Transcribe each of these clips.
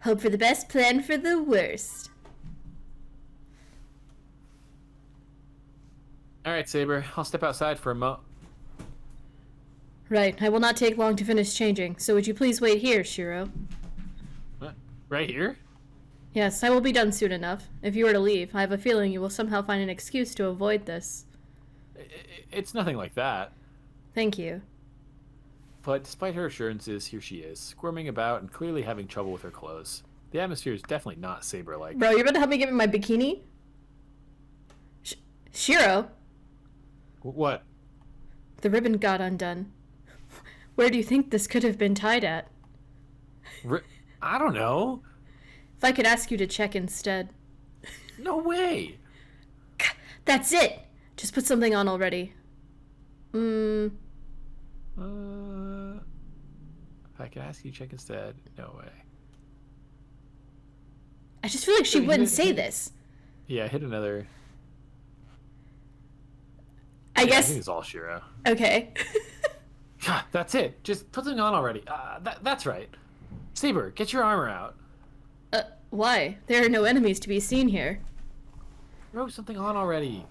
Hope for the best, plan for the worst. Alright, Saber. I'll step outside for a Right, I will not take long to finish changing, so would you please wait here, Shiro? What? Right here? Yes, I will be done soon enough. If you were to leave, I have a feeling you will somehow find an excuse to avoid this. It's nothing like that. Thank you. But despite her assurances, here she is, squirming about and clearly having trouble with her clothes. The atmosphere is definitely not Saber-like. Bro, you're about to help me get in my bikini? Shiro? What? The ribbon got undone. Where do you think this could have been tied at? I don't know. If I could ask you to check instead. No way. That's it! Just put something on already. If I could ask you to check instead, no way. I just feel like she wouldn't say this. Yeah, hit another. I guess. I think it's all Shiro. Okay. God, that's it. Just put something on already. That's right. Saber, get your armor out. Why? There are no enemies to be seen here. Throw something on already.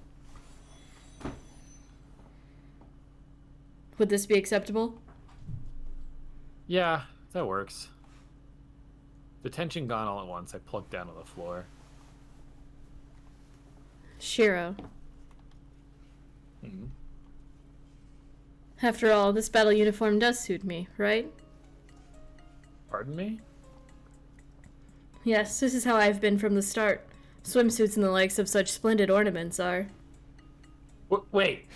Would this be acceptable? Yeah, that works. The tension gone all at once, I plunked down on the floor. Shiro. Mm-hmm. After all, this battle uniform does suit me, right? Pardon me? Yes, this is how I've been from the start. Swimsuits and the likes of such splendid ornaments are. Wait.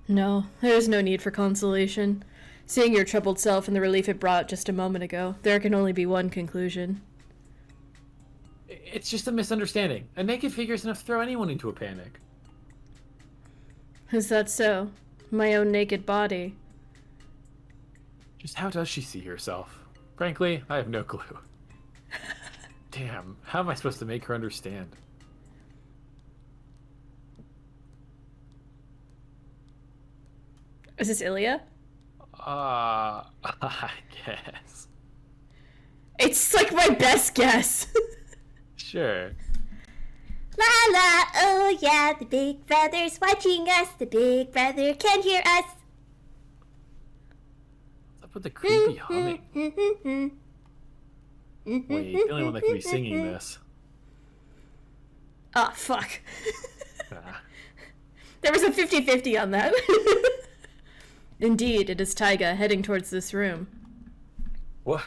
No, there is no need for consolation. Seeing your troubled self and the relief it brought just a moment ago, there can only be one conclusion. It's just a misunderstanding. A naked figure is enough to throw anyone into a panic. Is that so? My own naked body. Just how does she see herself? Frankly, I have no clue. Damn, how am I supposed to make her understand? Is this Ilya? I guess. It's like my best guess. Sure. La la, oh yeah, the big brother's watching us. The big brother can hear us. What's up with the creepy humming? Wait, the only one that could be singing this. Oh, fuck. Ah. There was a 50-50 on that. Indeed, it is Taiga heading towards this room. What?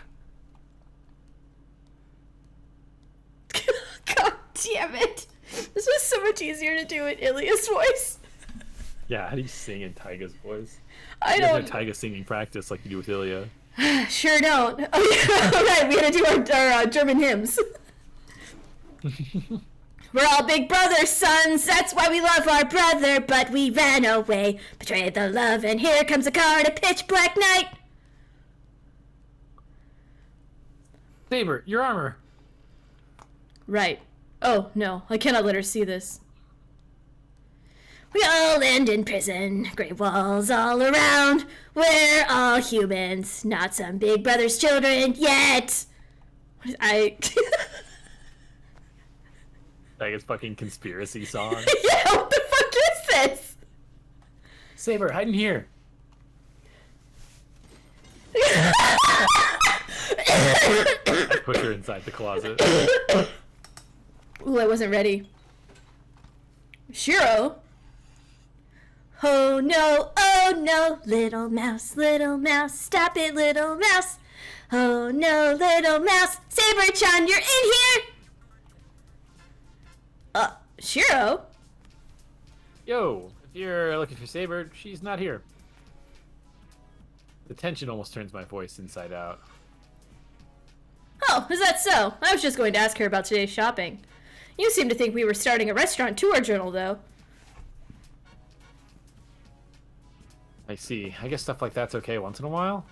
God damn it. This was so much easier to do in Ilya's voice. Yeah, how do you sing in Taiga's voice? I You don't. have Taiga singing practice like you do with Ilya. Sure don't. Oh yeah, alright, we gotta do our German hymns. We're all big brothers, sons, that's why we love our brother, but we ran away, betrayed the love, and here comes a car in a pitch black night. Saber, your armor. Right. Oh, no, I cannot let her see this. We all end in prison, great walls all around. We're all humans, not some big brother's children yet. Like it's fucking conspiracy song. Yeah, what the fuck is this? Saber, hide in here. I push her inside the closet. Ooh, I wasn't ready. Shiro? Oh no, little mouse, stop it, little mouse. Oh no, little mouse, Saber-chan, you're in here! Shiro? Yo, if you're looking for Saber, she's not here. The tension almost turns my voice inside out. Oh, is that so? I was just going to ask her about today's shopping. You seem to think we were starting a restaurant tour journal, though. I see. I guess stuff like that's okay once in a while.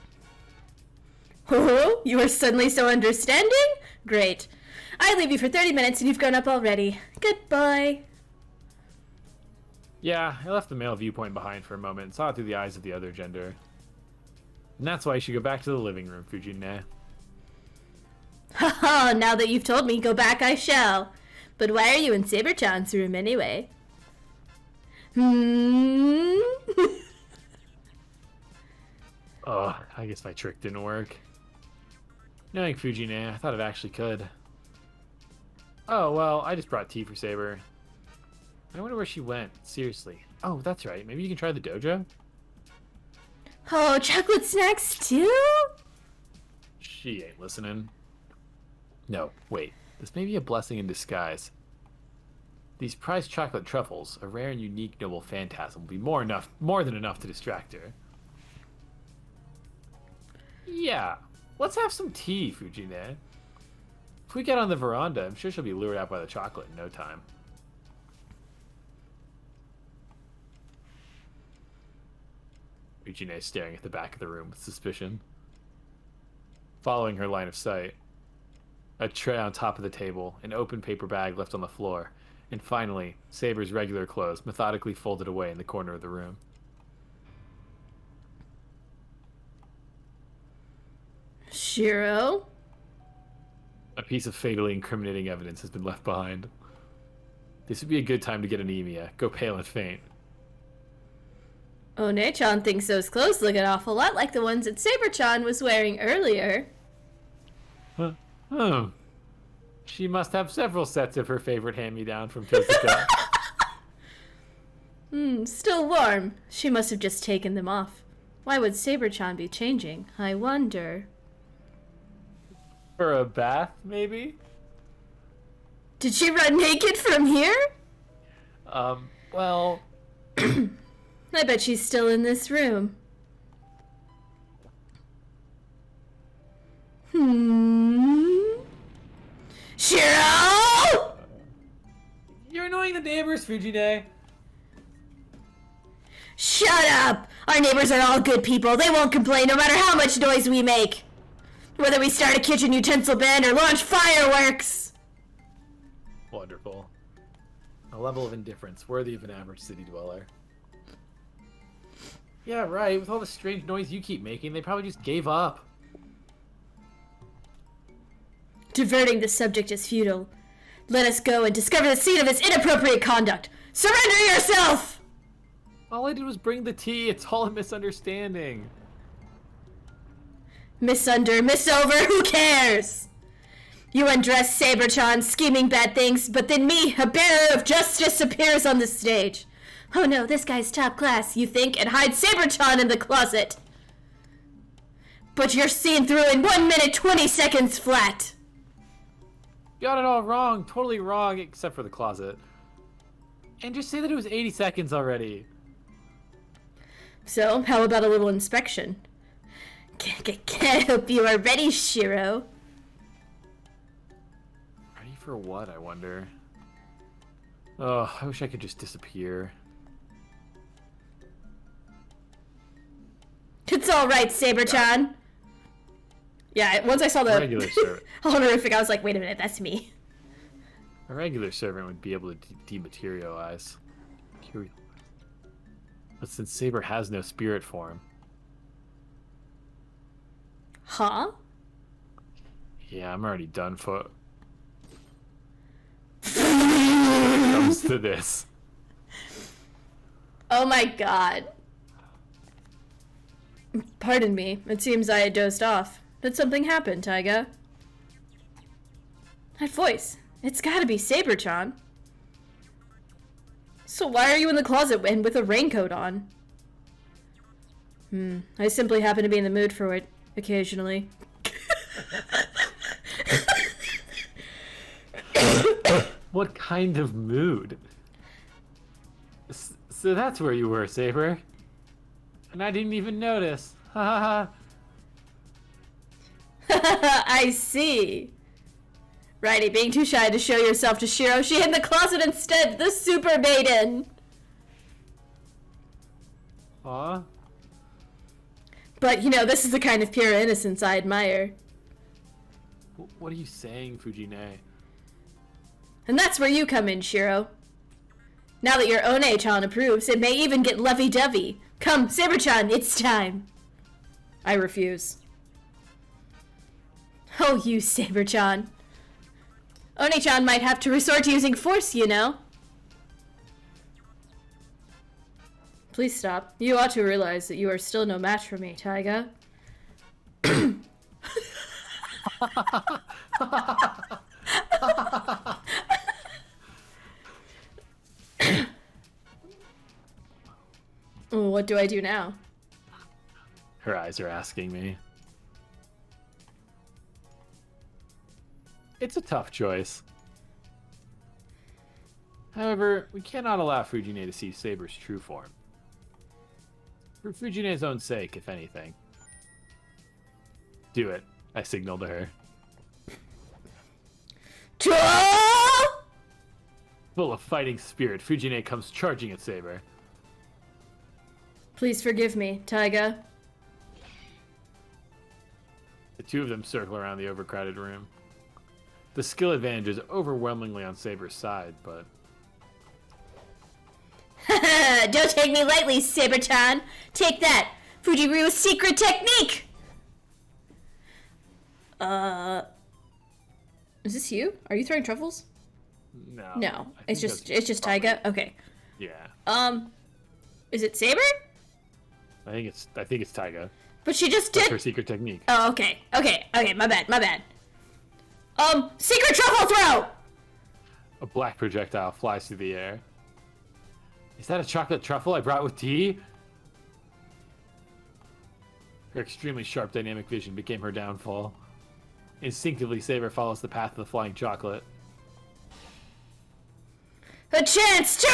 Oh, you are suddenly so understanding? Great. I leave you for 30 minutes and you've grown up already. Goodbye. Yeah, I left the male viewpoint behind for a moment and saw it through the eyes of the other gender. And that's why you should go back to the living room, Fujine. Haha, now that you've told me, go back I shall. But why are you in Saber-chan's room anyway? Oh, I guess my trick didn't work. Knowing Fujine, I thought it actually could. Oh, well, I just brought tea for Saber. I wonder where she went, seriously. Oh, that's right, maybe you can try the dojo? Oh, chocolate snacks too? She ain't listening. No, wait. This may be a blessing in disguise. These prized chocolate truffles, a rare and unique noble phantasm, will be more than enough to distract her. Yeah, let's have some tea, Fujine. If we get on the veranda, I'm sure she'll be lured out by the chocolate in no time. Fujine is staring at the back of the room with suspicion. Following her line of sight, a tray on top of the table, an open paper bag left on the floor, and finally, Saber's regular clothes methodically folded away in the corner of the room. Shiro? A piece of fatally incriminating evidence has been left behind. This would be a good time to get anemia, go pale and faint. One-chan thinks those clothes look an awful lot like the ones that Saber-chan was wearing earlier. She must have several sets of her favorite hand-me-down from Tezuka. Still warm. She must have just taken them off. Why would Saber-chan be changing? I wonder. For a bath, maybe? Did she run naked from here? Well... I bet she's still in this room. Shiro! You're annoying the neighbors, Fujine. Shut up! Our neighbors are all good people. They won't complain no matter how much noise we make. Whether we start a kitchen utensil band or launch fireworks. Wonderful. A level of indifference worthy of an average city dweller. Yeah, right. With all the strange noise you keep making, they probably just gave up. Diverting the subject is futile. Let us go and discover the scene of his inappropriate conduct. Surrender yourself! All I did was bring the tea. It's all a misunderstanding. Miss-over, who cares? You undress Saber-chan, scheming bad things, but then me, a bearer of justice, appears on the stage. Oh no, this guy's top class, you think, and hide Saber-chan in the closet. But you're seen through in 1 minute 20 seconds flat. Got it all wrong. Totally wrong, except for the closet. And just say that it was 80 seconds already. So, how about a little inspection? I hope you are ready, Shiro. Ready for what, I wonder? Oh, I wish I could just disappear. It's alright, Saber-chan. Yeah, once I saw the Regular servant. honorific, I was like, wait a minute, that's me. A regular servant would be able to dematerialize. But since Saber has no spirit form... Huh? Yeah, I'm already done for... When it comes to this. Oh my god. Pardon me, it seems I had dozed off. Did something happen, Taiga? That voice. It's gotta be Saber-chan. So why are you in the closet and with a raincoat on? I simply happen to be in the mood for it, occasionally. What kind of mood? So that's where you were, Saber. And I didn't even notice. Ha ha ha. I see. Righty, being too shy to show yourself to Shiro, she hid in the closet instead, the super maiden. Huh? But, you know, this is the kind of pure innocence I admire. What are you saying, Fujine? And that's where you come in, Shiro. Now that your One-chan approves, it may even get lovey-dovey. Come, Saber-chan, it's time. I refuse. Oh, you Saber-chan. Oni-chan might have to resort to using force, you know. Please stop. You ought to realize that you are still no match for me, Taiga. What do I do now? Her eyes are asking me. It's a tough choice. However, we cannot allow Fujine to see Saber's true form. For Fujine's own sake, if anything. Do it, I signaled to her. Full of fighting spirit, Fujine comes charging at Saber. Please forgive me, Taiga. The two of them circle around the overcrowded room. The skill advantage is overwhelmingly on Saber's side, but... Don't take me lightly, Saber-chan. Take that, Fujiryu's secret technique. Is this you? Are you throwing truffles? No. No, I it's think just that's Taiga. Okay. Yeah. Is it Saber? I think it's Taiga. But she just That's did. her secret technique. Oh, okay. My bad. Secret truffle throw. A black projectile flies through the air. Is that a chocolate truffle I brought with tea? Her extremely sharp dynamic vision became her downfall. Instinctively, Saber follows the path of the flying chocolate. A chance to.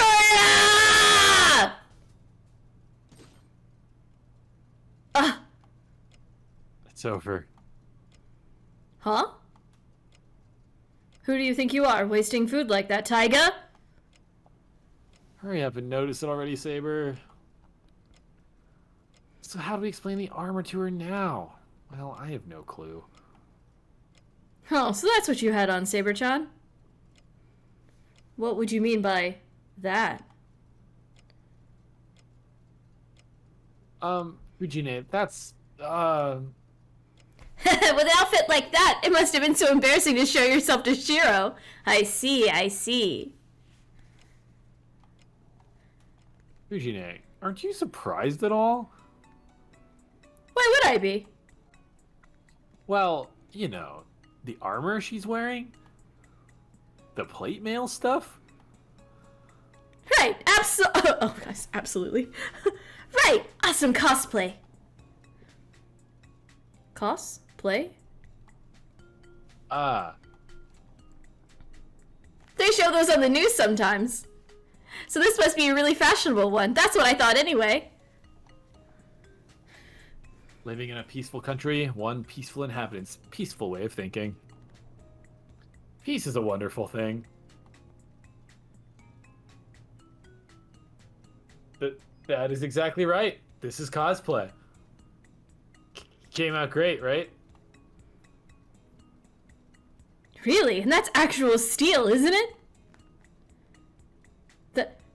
It's over. Huh? Who do you think you are, wasting food like that, Taiga? Hurry up and notice it already, Saber. So how do we explain the armor to her now? Well, I have no clue. Oh, so that's what you had on, Saber-chan? What would you mean by that? Fujine, that's, With an outfit like that, it must have been so embarrassing to show yourself to Shiro. I see. Fujine, aren't you surprised at all? Why would I be? Well, you know, the armor she's wearing? The plate mail stuff? Right, oh gosh, absolutely. Right, awesome cosplay. Cosplay? They show those on the news sometimes. So this must be a really fashionable one. That's what I thought anyway. Living in a peaceful country, one peaceful inhabitants. Peaceful way of thinking. Peace is a wonderful thing. That is exactly right. This is cosplay. Came out great, right? Really? And that's actual steel, isn't it?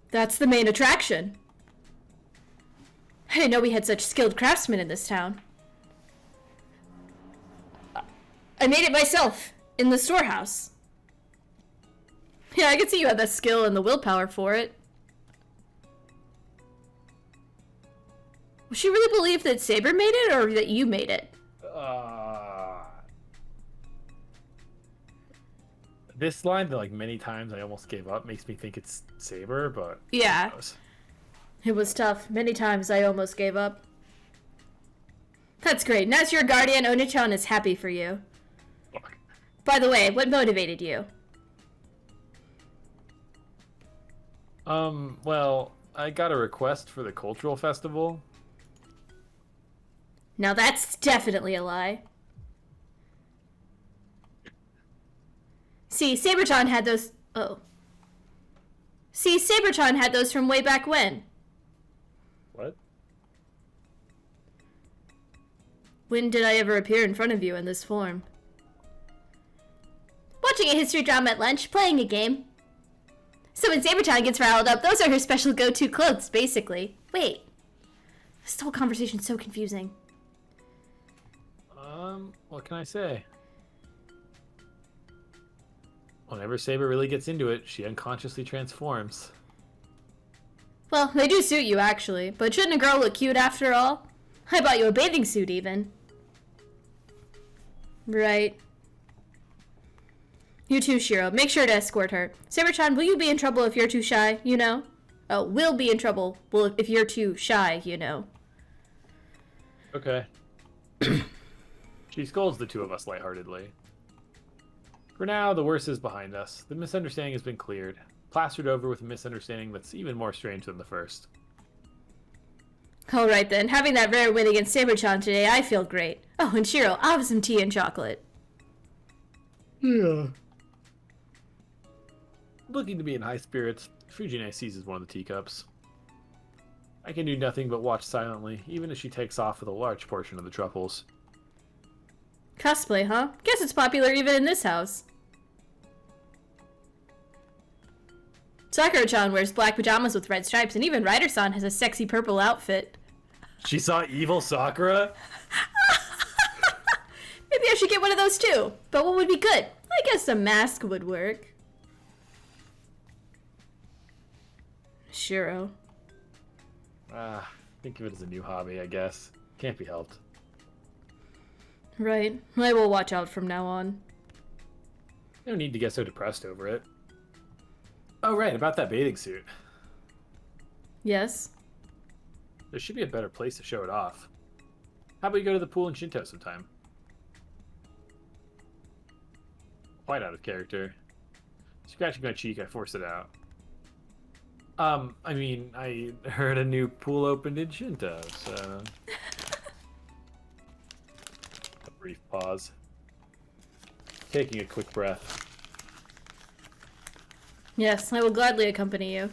That's the main attraction. I didn't know we had such skilled craftsmen in this town. I made it myself, in the storehouse. Yeah, I could see you had the skill and the willpower for it. Was she really believe that Saber made it, or that you made it? This line, that like many times I almost gave up, makes me think it's Saber, but Yeah. who knows? It was tough. Many times I almost gave up. That's great. And as your guardian, Oni-chan is happy for you. By the way, what motivated you? Well, I got a request for the cultural festival. Now that's definitely a lie. See, Saberton had those... Oh. See, Saberton had those from way back when. What? When did I ever appear in front of you in this form? Watching a history drama at lunch, playing a game. So when Saberton gets riled up, those are her special go-to clothes, basically. Wait. This whole conversation's so confusing. What can I say? Whenever Saber really gets into it, she unconsciously transforms. Well, they do suit you, actually. But shouldn't a girl look cute after all? I bought you a bathing suit, even. Right. You too, Shiro. Make sure to escort her. Saber-chan, will you be in trouble if you're too shy, you know? Oh, will be in trouble if you're too shy, you know. Okay. She scolds the two of us lightheartedly. For now, the worst is behind us. The misunderstanding has been cleared, plastered over with a misunderstanding that's even more strange than the first. Alright then, having that rare win against Saber-chan today, I feel great. Oh, and Shiro, I'll have some tea and chocolate. Yeah. Looking to be in high spirits, Fujine seizes one of the teacups. I can do nothing but watch silently, even as she takes off with a large portion of the truffles. Cosplay, huh? Guess it's popular even in this house. Sakura-chan wears black pajamas with red stripes, and even Ryder-san has a sexy purple outfit. She saw evil Sakura? Maybe I should get one of those too. But what would be good? I guess a mask would work. Shiro. Think of it as a new hobby, I guess. Can't be helped. Right. I will watch out from now on. No need to get so depressed over it. Oh, right, about that bathing suit. Yes? There should be a better place to show it off. How about you go to the pool in Shinto sometime? Quite out of character. Scratching my cheek, I forced it out. I mean, I heard a new pool opened in Shinto, so... A brief pause. Taking a quick breath. Yes, I will gladly accompany you.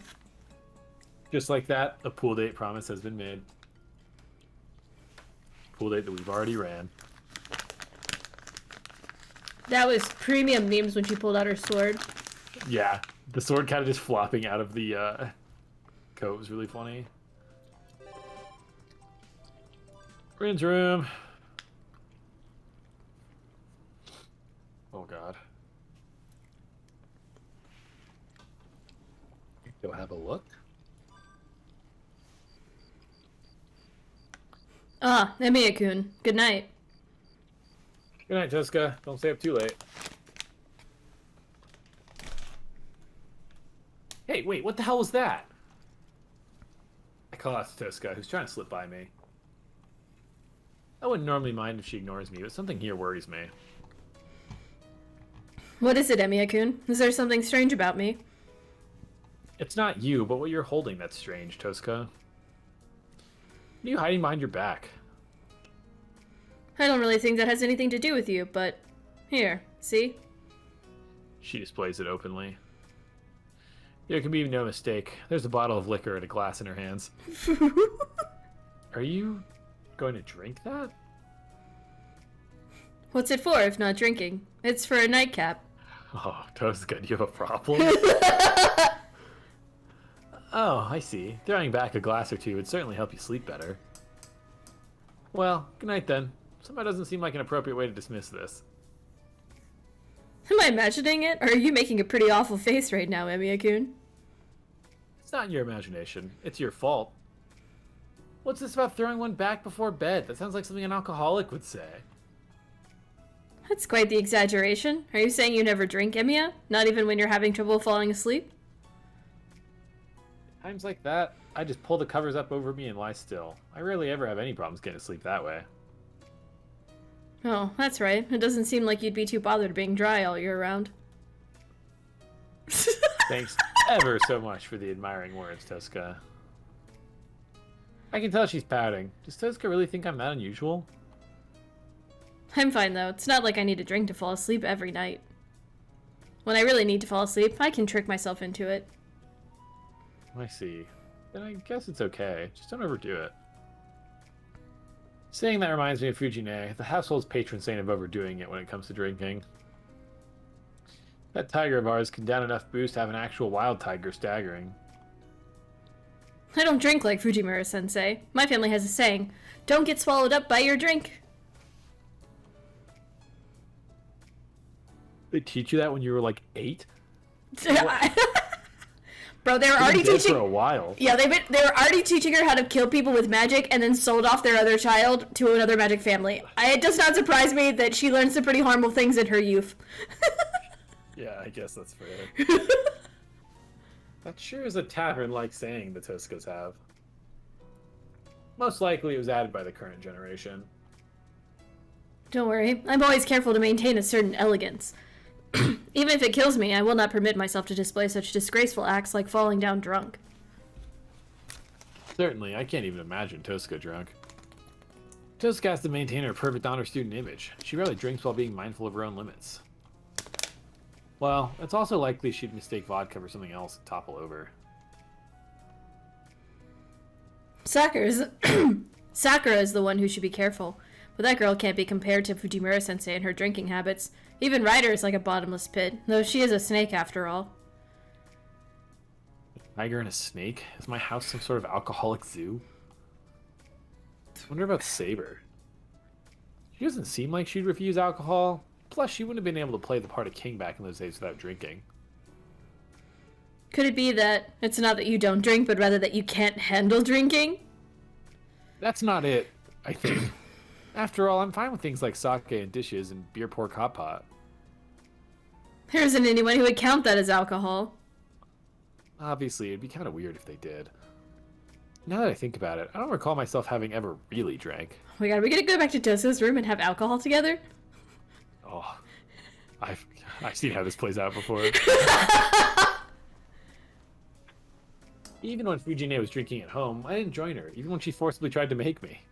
Just like that, a pool date promise has been made. Pool date that we've already ran. That was premium memes when she pulled out her sword. Yeah, the sword kind of just flopping out of the coat was really funny. Rin's room. Oh god. Go have a look. Ah, Emiya-kun. Good night. Good night, Jessica. Don't stay up too late. Hey, wait, what the hell was that? I call out to Tosca, who's trying to slip by me. I wouldn't normally mind if she ignores me, but something here worries me. What is it, Emiya-kun? Is there something strange about me? It's not you, but what you're holding that's strange, Tosca. What are you hiding behind your back? I don't really think that has anything to do with you, but... Here, see? She displays it openly. There can be no mistake. There's a bottle of liquor and a glass in her hands. Are you going to drink that? What's it for if not drinking? It's for a nightcap. Oh, Tosca, do you have a problem? Oh, I see. Throwing back a glass or two would certainly help you sleep better. Well, good night then. Somehow doesn't seem like an appropriate way to dismiss this. Am I imagining it? Or are you making a pretty awful face right now, Emiya-kun? It's not your imagination. It's your fault. What's this about throwing one back before bed? That sounds like something an alcoholic would say. That's quite the exaggeration. Are you saying you never drink, Emiya? Not even when you're having trouble falling asleep? Times like that, I just pull the covers up over me and lie still. I rarely ever have any problems getting to sleep that way. Oh, that's right. It doesn't seem like you'd be too bothered being dry all year round. Thanks ever so much for the admiring words, Tosca. I can tell she's pouting. Does Tosca really think I'm that unusual? I'm fine, though. It's not like I need to drink to fall asleep every night. When I really need to fall asleep, I can trick myself into it. I see. Then I guess it's okay. Just don't overdo it. Saying that reminds me of Fujine, the household's patron saint of overdoing it when it comes to drinking. That tiger of ours can down enough booze to have an actual wild tiger staggering. I don't drink like Fujimura-sensei. My family has a saying, don't get swallowed up by your drink. They teach you that when you were like 8? Bro, they were They've already been dead teaching. for a while. Yeah, they were already teaching her how to kill people with magic, and then sold off their other child to another magic family. It does not surprise me that she learned some pretty harmful things in her youth. Yeah, I guess that's fair. That sure is a tavern-like saying the Toscas have. Most likely it was added by the current generation. Don't worry, I'm always careful to maintain a certain elegance. Even if it kills me, I will not permit myself to display such disgraceful acts like falling down drunk. Certainly, I can't even imagine Tosca drunk. Tosca has to maintain her perfect honor student image. She rarely drinks while being mindful of her own limits. Well, it's also likely she'd mistake vodka for something else and topple over. Sakura is the one who should be careful, but that girl can't be compared to Fujimura-sensei and her drinking habits. Even Ryder is like a bottomless pit, though she is a snake after all. A tiger and a snake? Is my house some sort of alcoholic zoo? I wonder about Saber. She doesn't seem like she'd refuse alcohol. Plus, she wouldn't have been able to play the part of king back in those days without drinking. Could it be that it's not that you don't drink, but rather that you can't handle drinking? That's not it, I think. After all, I'm fine with things like sake and dishes and beer pork hot pot. There isn't anyone who would count that as alcohol. Obviously, it'd be kind of weird if they did. Now that I think about it, I don't recall myself having ever really drank. Oh my god, are we gonna go back to Tosa's room and have alcohol together? Oh, I've seen how this plays out before. Even when Fujine was drinking at home, I didn't join her, even when she forcibly tried to make me.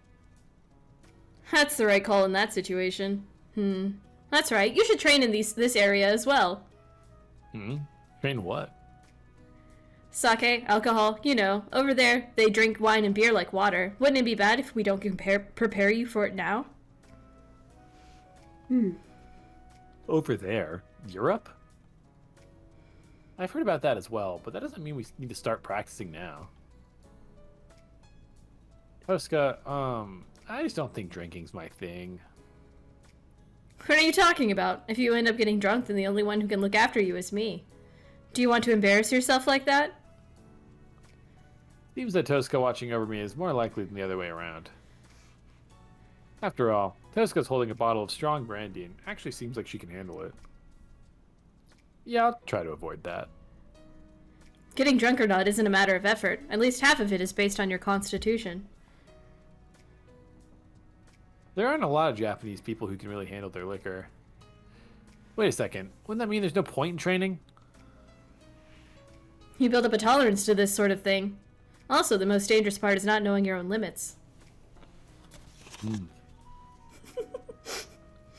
That's the right call in that situation. That's right, you should train in this area as well. Train what? Sake, alcohol, you know, over there, they drink wine and beer like water. Wouldn't it be bad if we don't prepare you for it now? Over there? Europe? I've heard about that as well, but that doesn't mean we need to start practicing now. Tosca, I just don't think drinking's my thing. What are you talking about? If you end up getting drunk, then the only one who can look after you is me. Do you want to embarrass yourself like that? Seems that Tosca watching over me is more likely than the other way around. After all, Tosca's holding a bottle of strong brandy and actually seems like she can handle it. Yeah, I'll try to avoid that. Getting drunk or not isn't a matter of effort. At least half of it is based on your constitution. There aren't a lot of Japanese people who can really handle their liquor. Wait a second, wouldn't that mean there's no point in training? You build up a tolerance to this sort of thing. Also, the most dangerous part is not knowing your own limits.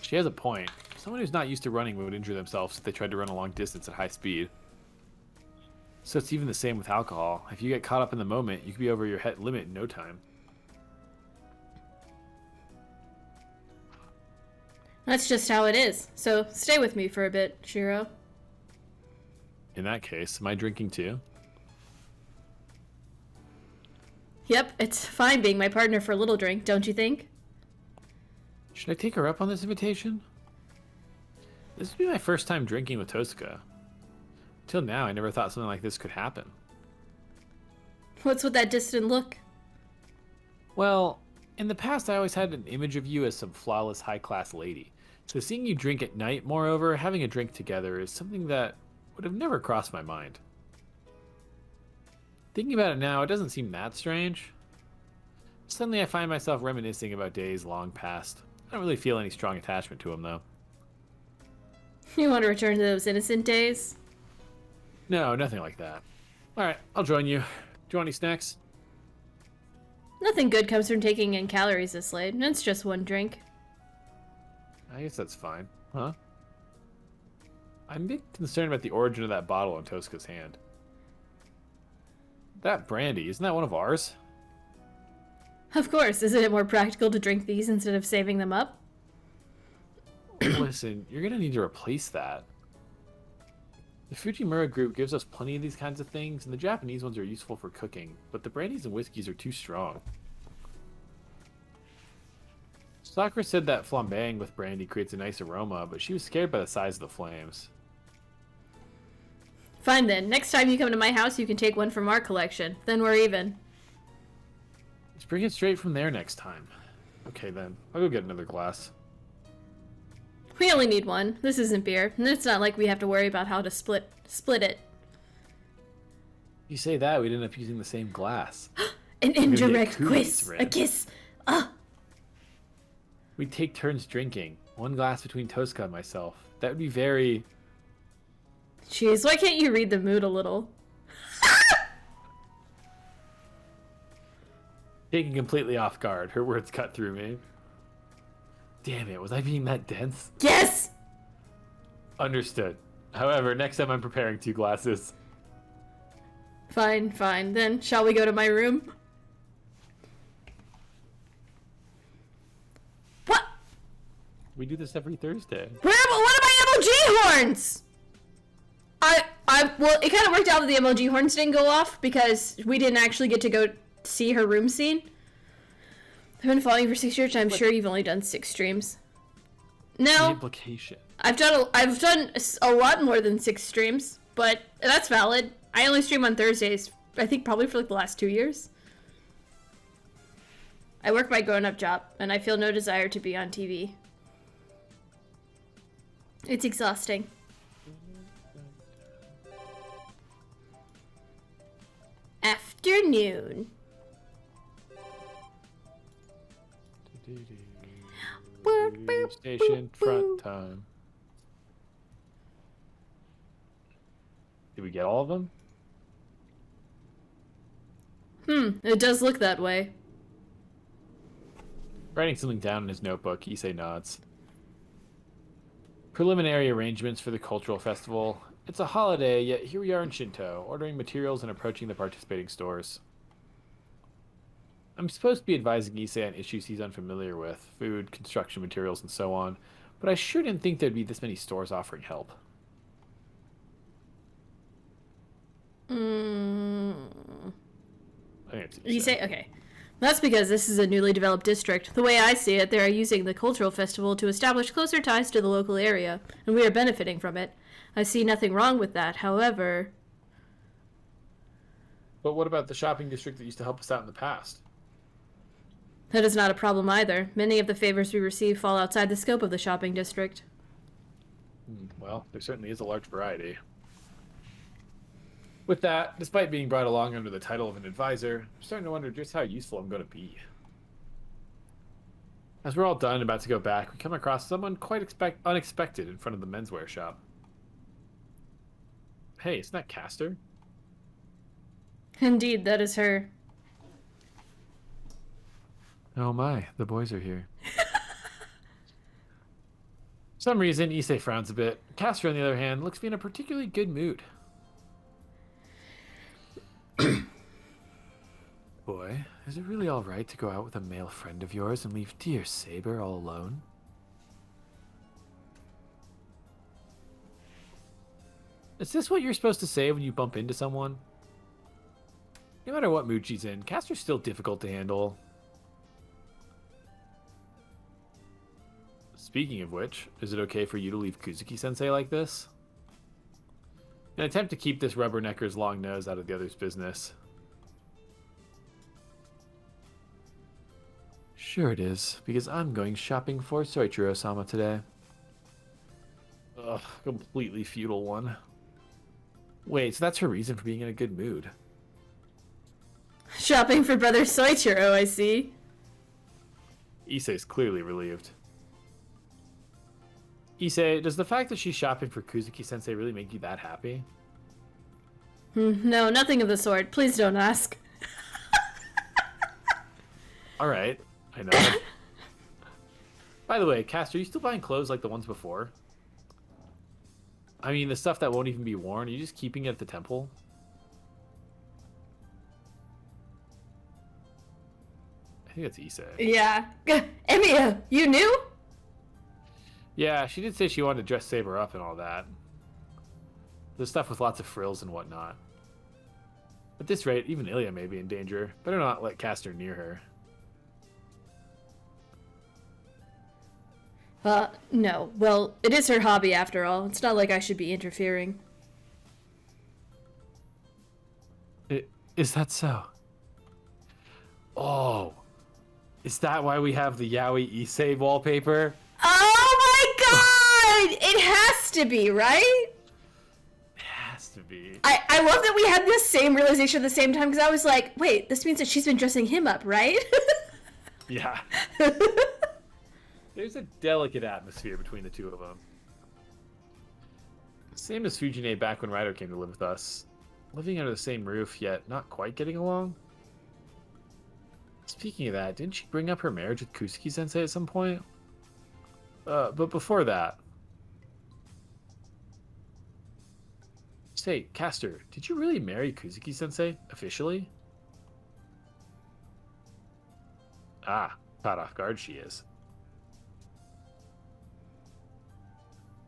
She has a point. Someone who's not used to running would injure themselves if they tried to run a long distance at high speed. So it's even the same with alcohol. If you get caught up in the moment, you could be over your head limit in no time. That's just how it is. So stay with me for a bit, Shiro. In that case, am I drinking too? Yep, it's fine being my partner for a little drink, don't you think? Should I take her up on this invitation? This would be my first time drinking with Tosca. Till now, I never thought something like this could happen. What's with that distant look? Well, in the past I always had an image of you as some flawless high-class lady. So seeing you drink at night, moreover, having a drink together is something that would have never crossed my mind. Thinking about it now, it doesn't seem that strange. Suddenly I find myself reminiscing about days long past. I don't really feel any strong attachment to him, though. You want to return to those innocent days? No, nothing like that. Alright, I'll join you. Do you want any snacks? Nothing good comes from taking in calories this late. It's just one drink. I guess that's fine. Huh? I'm a bit concerned about the origin of that bottle in Tosca's hand. That brandy, isn't that one of ours? Of course, isn't it more practical to drink these instead of saving them up? Listen, you're gonna need to replace that. The Fujimura group gives us plenty of these kinds of things, and the Japanese ones are useful for cooking, but the brandies and whiskeys are too strong. Sakura said that flambeing with brandy creates a nice aroma, but she was scared by the size of the flames. Fine then. Next time you come to my house, you can take one from our collection. Then we're even. Let's bring it straight from there next time. Okay then, I'll go get another glass. We only need one. This isn't beer, and it's not like we have to worry about how to split it. You say that, we'd end up using the same glass. An gonna get indirect cooties, quiz. Rin. A kiss. Ah. We'd take turns drinking. One glass between Tosca and myself. That would be very... Jeez, why can't you read the mood a little? Taken completely off guard, her words cut through me. Damn it, was I being that dense? Yes! Understood. However, next time I'm preparing 2 glasses. Fine, fine. Then, shall we go to my room? What? We do this every Thursday. What are my MLG horns? Well, it kind of worked out that the MLG horns didn't go off because we didn't actually get to go see her room scene. I've been following you for 6 years, and I'm sure you've only done 6 streams. The No, implication. I've done a lot more than 6 streams, but that's valid. I only stream on Thursdays, I think probably for like the last 2 years. I work my grown-up job, and I feel no desire to be on TV. It's exhausting. Afternoon. Station front time. Did we get all of them? It does look that way. Writing something down in his notebook, Issei nods. Preliminary arrangements for the cultural festival. It's a holiday, yet here we are in Shinto, ordering materials and approaching the participating stores. I'm supposed to be advising Issei on issues he's unfamiliar with, food, construction materials, and so on, but I sure didn't think there'd be this many stores offering help. I think it's You say, okay. That's because this is a newly developed district. The way I see it, they are using the cultural festival to establish closer ties to the local area, and we are benefiting from it. I see nothing wrong with that, however... But what about the shopping district that used to help us out in the past? That is not a problem either. Many of the favors we receive fall outside the scope of the shopping district. Well, there certainly is a large variety. With that, despite being brought along under the title of an advisor, I'm starting to wonder just how useful I'm going to be. As we're all done and about to go back, we come across someone quite unexpected in front of the menswear shop. Hey, isn't that Castor? Indeed, that is her. Oh my, the boys are here. For some reason, Issei frowns a bit. Castor, on the other hand, looks to be in a particularly good mood. Boy, is it really all right to go out with a male friend of yours and leave dear Saber all alone? Is this what you're supposed to say when you bump into someone? No matter what mood she's in, Castor's still difficult to handle. Speaking of which, is it okay for you to leave Kuzuki-sensei like this? In an attempt to keep this rubbernecker's long nose out of the other's business. Sure it is, because I'm going shopping for Soichiro-sama today. Ugh, completely futile one. Wait, so that's her reason for being in a good mood. Shopping for Brother Soichiro, I see. Issei's clearly relieved. Issei, does the fact that she's shopping for Kuzuki-sensei really make you that happy? No, nothing of the sort. Please don't ask. Alright, I know. By the way, Castor, are you still buying clothes like the ones before? I mean, the stuff that won't even be worn, are you just keeping it at the temple? I think that's Issei. Yeah. Emiya, you knew? Yeah, she did say she wanted to dress Saber up and all that. The stuff with lots of frills and whatnot. At this rate, even Ilya may be in danger. Better not let Castor near her. No. Well, it is her hobby after all. It's not like I should be interfering. Is that so? Oh, is that why we have the Yaoi Issei wallpaper? Oh my god! It has to be, right? It has to be. I love that we had the same realization at the same time, because I was like, wait, this means that she's been dressing him up, right? Yeah. There's a delicate atmosphere between the two of them. Same as Fujine back when Ryder came to live with us. Living under the same roof, yet not quite getting along. Speaking of that, didn't she bring up her marriage with Kusuki-sensei at some point? But before that... Say, Castor, did you really marry Kuzuki-sensei officially? Ah, caught off guard she is.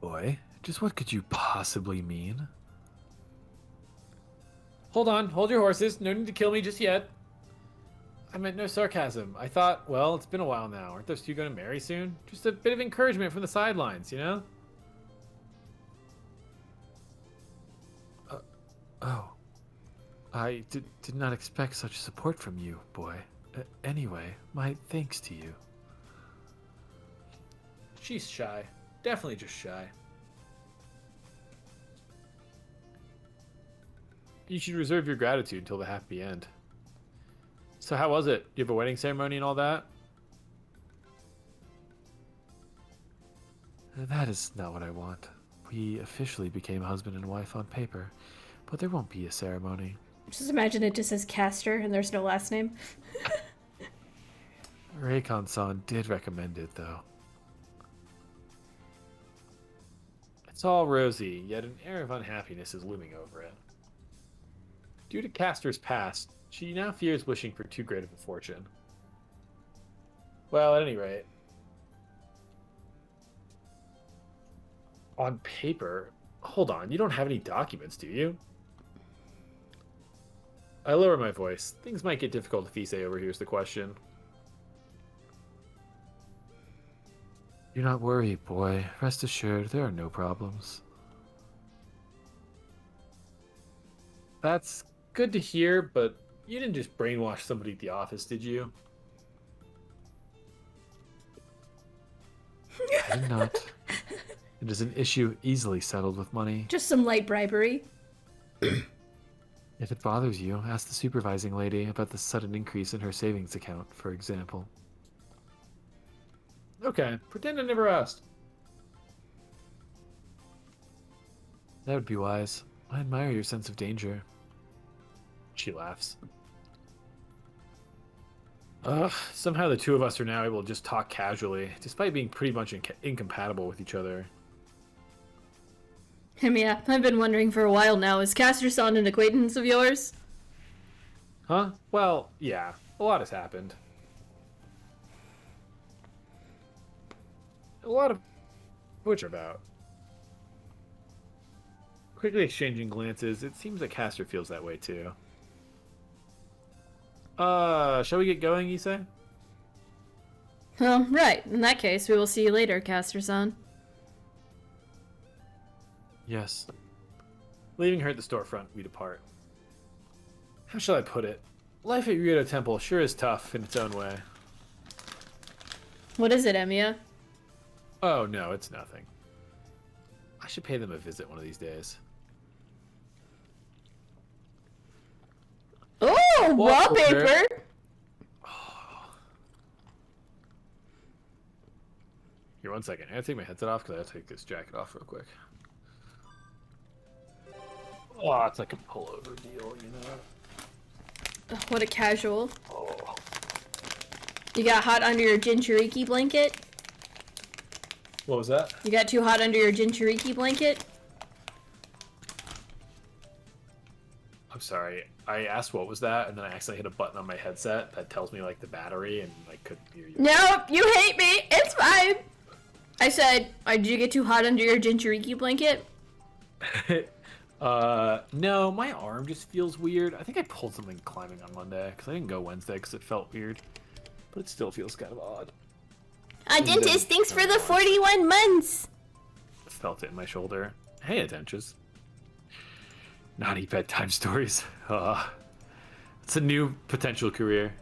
Boy, just what could you possibly mean? Hold on, hold your horses. No need to kill me just yet. I meant no sarcasm. I thought, well, it's been a while now. Aren't those two going to marry soon? Just a bit of encouragement from the sidelines, you know? Oh. I did not expect such support from you, boy. Anyway, my thanks to you. She's shy. Definitely just shy. You should reserve your gratitude until the happy end. So how was it? You have a wedding ceremony and all that? That is not what I want. We officially became husband and wife on paper, but there won't be a ceremony. Just imagine it just says Castor and there's no last name. Reikon-san did recommend it, though. It's all rosy, yet an air of unhappiness is looming over it. Due to Castor's past, she now fears wishing for too great of a fortune. Well, at any rate, on paper, hold on, you don't have any documents, do you? I lower my voice. Things might get difficult if Issei overhears the question. Do not worry, boy. Rest assured, there are no problems. That's good to hear, but you didn't just brainwash somebody at the office, did you? I did not. It is an issue easily settled with money. Just some light bribery. If it bothers you, ask the supervising lady about the sudden increase in her savings account, for example. Okay, pretend I never asked. That would be wise. I admire your sense of danger. She laughs. Somehow the two of us are now able to just talk casually, despite being pretty much incompatible with each other. Yeah, I've been wondering for a while now, is Castor-san an acquaintance of yours? Huh? Well, yeah. A lot has happened. A lot of which are about. Quickly exchanging glances, it seems that Castor feels that way too. Shall we get going, Issei? Well, right. In that case, we will see you later, Castor-san. Yes. Leaving her at the storefront, we depart. How shall I put it? Life at Ryoto Temple sure is tough in its own way. What is it, Emiya? Oh, no, it's nothing. I should pay them a visit one of these days. Oh, wallpaper! Here, 1 second. I gotta take my headset off because I gotta take this jacket off real quick. Oh, it's like a pullover deal, you know? What a casual. Oh. You got hot under your Jinchuriki blanket? What was that? You got too hot under your Jinchuriki blanket? I'm sorry. I asked what was that, and then I accidentally hit a button on my headset that tells me, like, the battery, and I couldn't hear you. Nope, you hate me! It's fine! I said, did you get too hot under your Jinchuriki blanket? No, my arm just feels weird. I think I pulled something climbing on Monday, because I didn't go Wednesday because it felt weird. But it still feels kind of odd. Dentist, thanks for the 41 months. Felt it in my shoulder. Hey, Adventures. Naughty bedtime stories. It's a new potential career.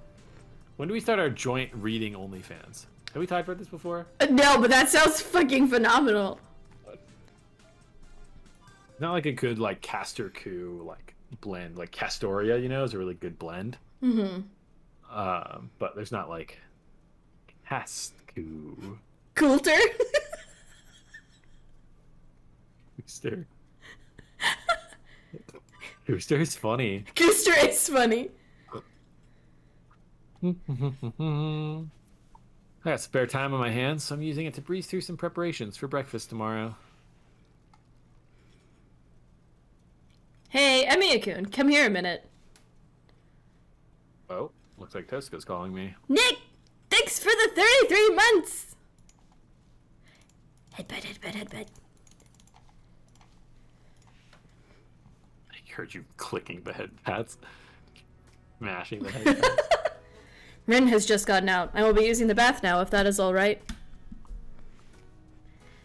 When do we start our joint reading OnlyFans? Have we talked about this before? No, but that sounds fucking phenomenal. Not like a good like Castor coup like blend. Like Castoria, you know, is a really good blend. Mm-hmm. But there's not like Cascu. Coulter. Gooster. Gooster is funny. Gooster is funny. I got spare time on my hands, so I'm using it to breeze through some preparations for breakfast tomorrow. Hey, Emiya-kun, come here a minute. Oh, looks like Tosca's calling me. Nick, thanks for the 33 months. Headbutt, headbutt, headbutt. I heard you clicking the head pats. Mashing the head pats. Rin has just gotten out. I will be using the bath now, if that is all right.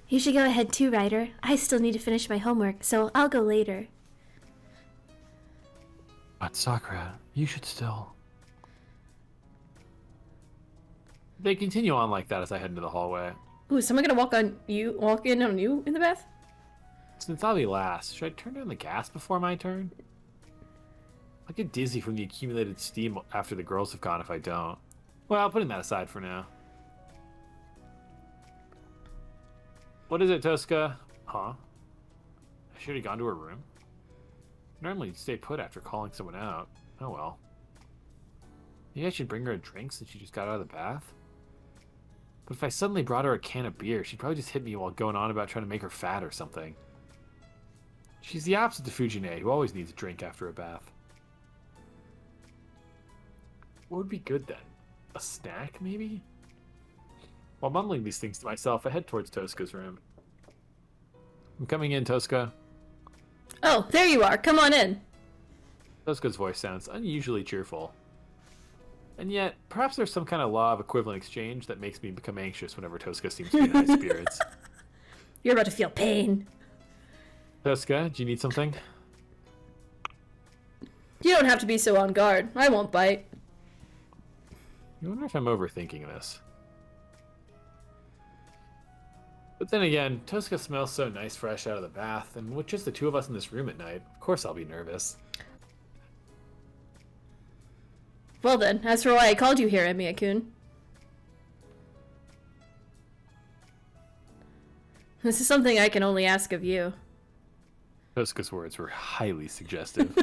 You should go ahead too, Ryder. I still need to finish my homework, so I'll go later. But Sakura, you should still. They continue on like that as I head into the hallway. Ooh, is someone gonna walk in on you in the bath? Since I'll be last, should I turn down the gas before my turn? I get dizzy from the accumulated steam after the girls have gone if I don't. Well, putting that aside for now. What is it, Tosca? Huh? I should have gone to her room. Normally you'd stay put after calling someone out. Oh well. Maybe I should bring her a drink since she just got out of the bath? But if I suddenly brought her a can of beer, she'd probably just hit me while going on about trying to make her fat or something. She's the opposite to Fujine, who always needs a drink after a bath. What would be good then? A snack, maybe? While mumbling these things to myself, I head towards Tosca's room. I'm coming in, Tosca. Oh, there you are. Come on in. Tosca's voice sounds unusually cheerful. And yet, perhaps there's some kind of law of equivalent exchange that makes me become anxious whenever Tosca seems to be in high spirits. You're about to feel pain. Tosca, do you need something? You don't have to be so on guard. I won't bite. I wonder if I'm overthinking this. But then again, Tosca smells so nice fresh out of the bath, and with just the two of us in this room at night, of course I'll be nervous. Well then, as for why I called you here, Emiya-kun. This is something I can only ask of you. Tosca's words were highly suggestive.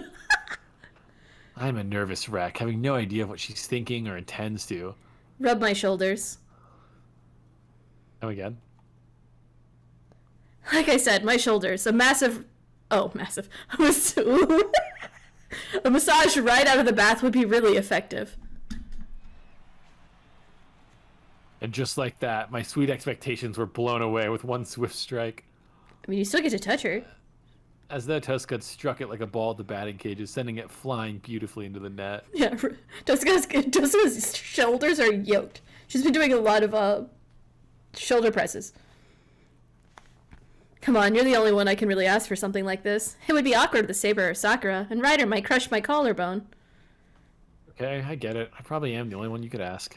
I'm a nervous wreck, having no idea of what she's thinking or intends to. Rub my shoulders. Come again? Like I said, my shoulders. A massive... Oh, massive. A massage right out of the bath would be really effective. And just like that, my sweet expectations were blown away with one swift strike. I mean, you still get to touch her. As though Tosca had struck it like a ball at the batting cages, sending it flying beautifully into the net. Yeah, Tosca's shoulders are yoked. She's been doing a lot of shoulder presses. Come on, you're the only one I can really ask for something like this. It would be awkward with Saber or Sakura, and Ryder might crush my collarbone. Okay, I get it. I probably am the only one you could ask.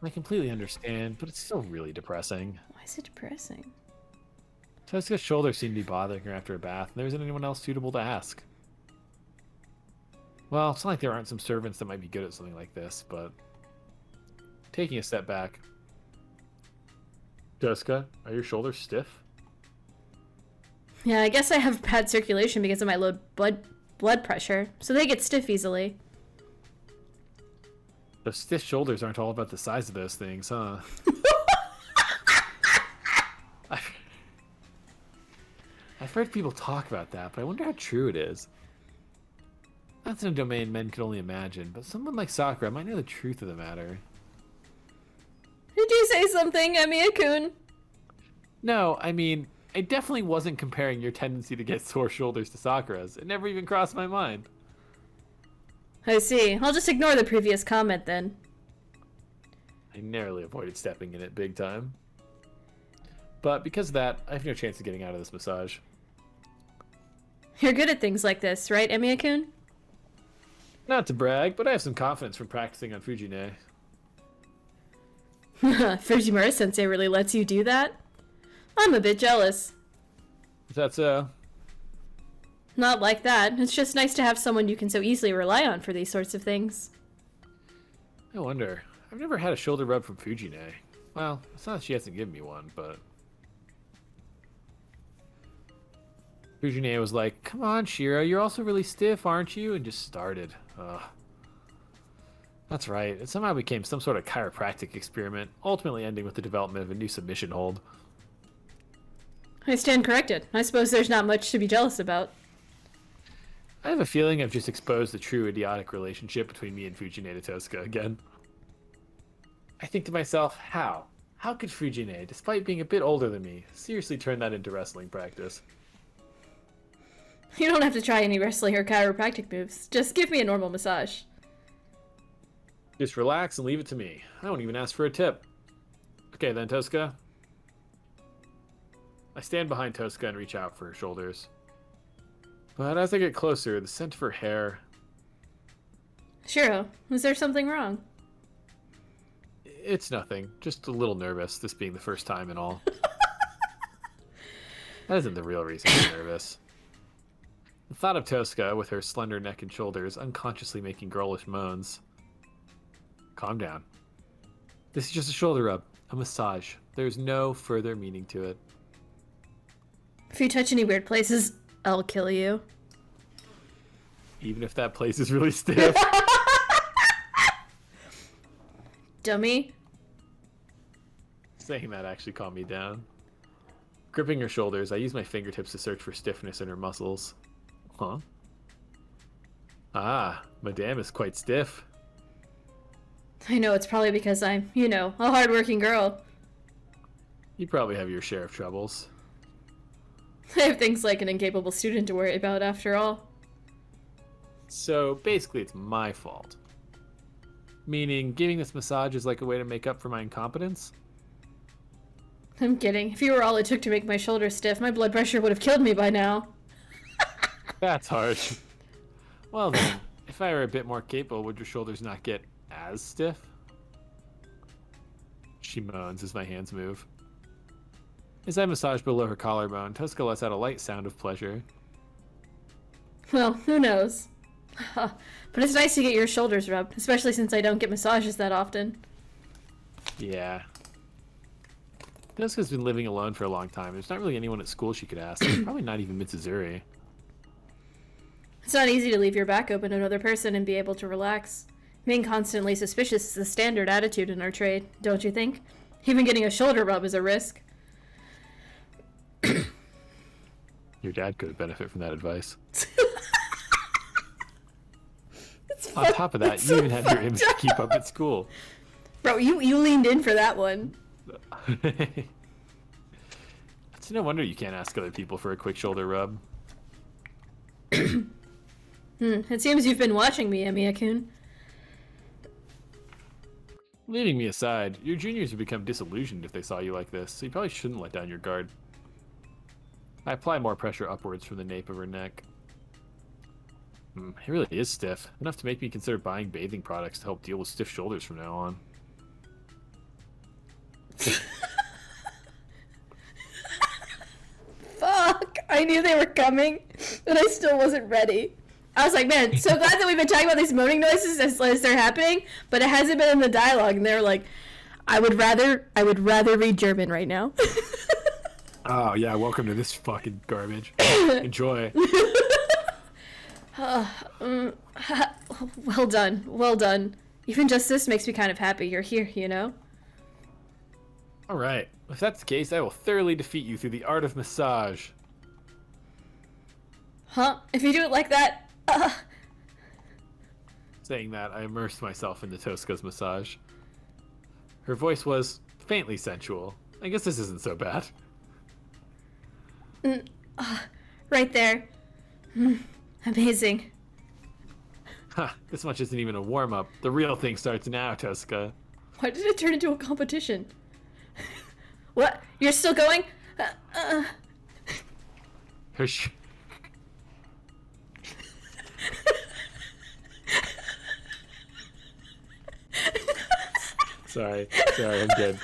I completely understand, but it's still really depressing. Why is it depressing? Tosca's shoulders seem to be bothering her after a bath, and there isn't anyone else suitable to ask. Well, it's not like there aren't some servants that might be good at something like this, but... Taking a step back... Tosca, are your shoulders stiff? Yeah, I guess I have bad circulation because of my low blood pressure, so they get stiff easily. Those stiff shoulders aren't all about the size of those things, huh? I've heard people talk about that, but I wonder how true it is. That's in a domain men could only imagine, but someone like Sakura might know the truth of the matter. Did you say something, Emiya-kun? No, I mean, I definitely wasn't comparing your tendency to get sore shoulders to Sakura's. It never even crossed my mind. I see. I'll just ignore the previous comment then. I narrowly avoided stepping in it big time. But because of that, I have no chance of getting out of this massage. You're good at things like this, right, Emiya-kun? Not to brag, but I have some confidence from practicing on Fujine. Fujimura-sensei really lets you do that? I'm a bit jealous. Is that so? Not like that. It's just nice to have someone you can so easily rely on for these sorts of things. I wonder. I've never had a shoulder rub from Fujine. Well, it's not that she hasn't given me one, but... Fujine was like, "Come on, Shiro, you're also really stiff, aren't you?" And just started. Ugh. That's right. It somehow became some sort of chiropractic experiment, ultimately ending with the development of a new submission hold. I stand corrected. I suppose there's not much to be jealous about. I have a feeling I've just exposed the true idiotic relationship between me and Fujine Tosca again. I think to myself, how? How could Fujine, despite being a bit older than me, seriously turn that into wrestling practice? You don't have to try any wrestling or chiropractic moves. Just give me a normal massage. Just relax and leave it to me. I won't even ask for a tip. Okay then, Tosca. I stand behind Tosca and reach out for her shoulders. But as I get closer, the scent of her hair... Shiro, is there something wrong? It's nothing. Just a little nervous, this being the first time and all. That isn't the real reason I'm nervous. The thought of Tosca, with her slender neck and shoulders, unconsciously making girlish moans. Calm down. This is just a shoulder rub, a massage. There's no further meaning to it. If you touch any weird places, I'll kill you. Even if that place is really stiff. Dummy. Saying that actually calmed me down. Gripping her shoulders, I use my fingertips to search for stiffness in her muscles. Huh? Ah, Madame is quite stiff. I know it's probably because I'm, a hardworking girl. You probably have your share of troubles. I have things like an incapable student to worry about after all. So basically it's my fault. Meaning giving this massage is like a way to make up for my incompetence? I'm kidding. If you were all it took to make my shoulders stiff, my blood pressure would have killed me by now. That's harsh. Well then, if I were a bit more capable, would your shoulders not get as stiff? She moans as my hands move. As I massage below her collarbone, Tosca lets out a light sound of pleasure. Well, who knows? But it's nice to get your shoulders rubbed, especially since I don't get massages that often. Yeah. Tosca's been living alone for a long time. There's not really anyone at school she could ask. Probably not even Mitsuzuri. It's not easy to leave your back open to another person and be able to relax. Being constantly suspicious is the standard attitude in our trade, don't you think? Even getting a shoulder rub is a risk. Your dad could benefit from that advice. On top of that, you even have your image to keep up at school. Bro, you leaned in for that one. It's no wonder you can't ask other people for a quick shoulder rub. It seems you've been watching me, Emiya-kun. Leaving me aside, your juniors would become disillusioned if they saw you like this, so you probably shouldn't let down your guard. I apply more pressure upwards from the nape of her neck. It really is stiff, enough to make me consider buying bathing products to help deal with stiff shoulders from now on. Fuck! I knew they were coming, but I still wasn't ready. I was like, man, so glad that we've been talking about these moaning noises as they're happening, but it hasn't been in the dialogue, and they're like, I would rather read German right now. Oh yeah, welcome to this fucking garbage. Enjoy. Well done. Even just this makes me kind of happy you're here, Alright, if that's the case, I will thoroughly defeat you through the art of massage. Huh? If you do it like that, Saying that, I immersed myself into Tosca's massage. Her voice was faintly sensual. I guess this isn't so bad. right there. Amazing. Ha, this much isn't even a warm-up. The real thing starts now, Tosca. Why did it turn into a competition? What? You're still going? Her sh- Sorry, I'm good.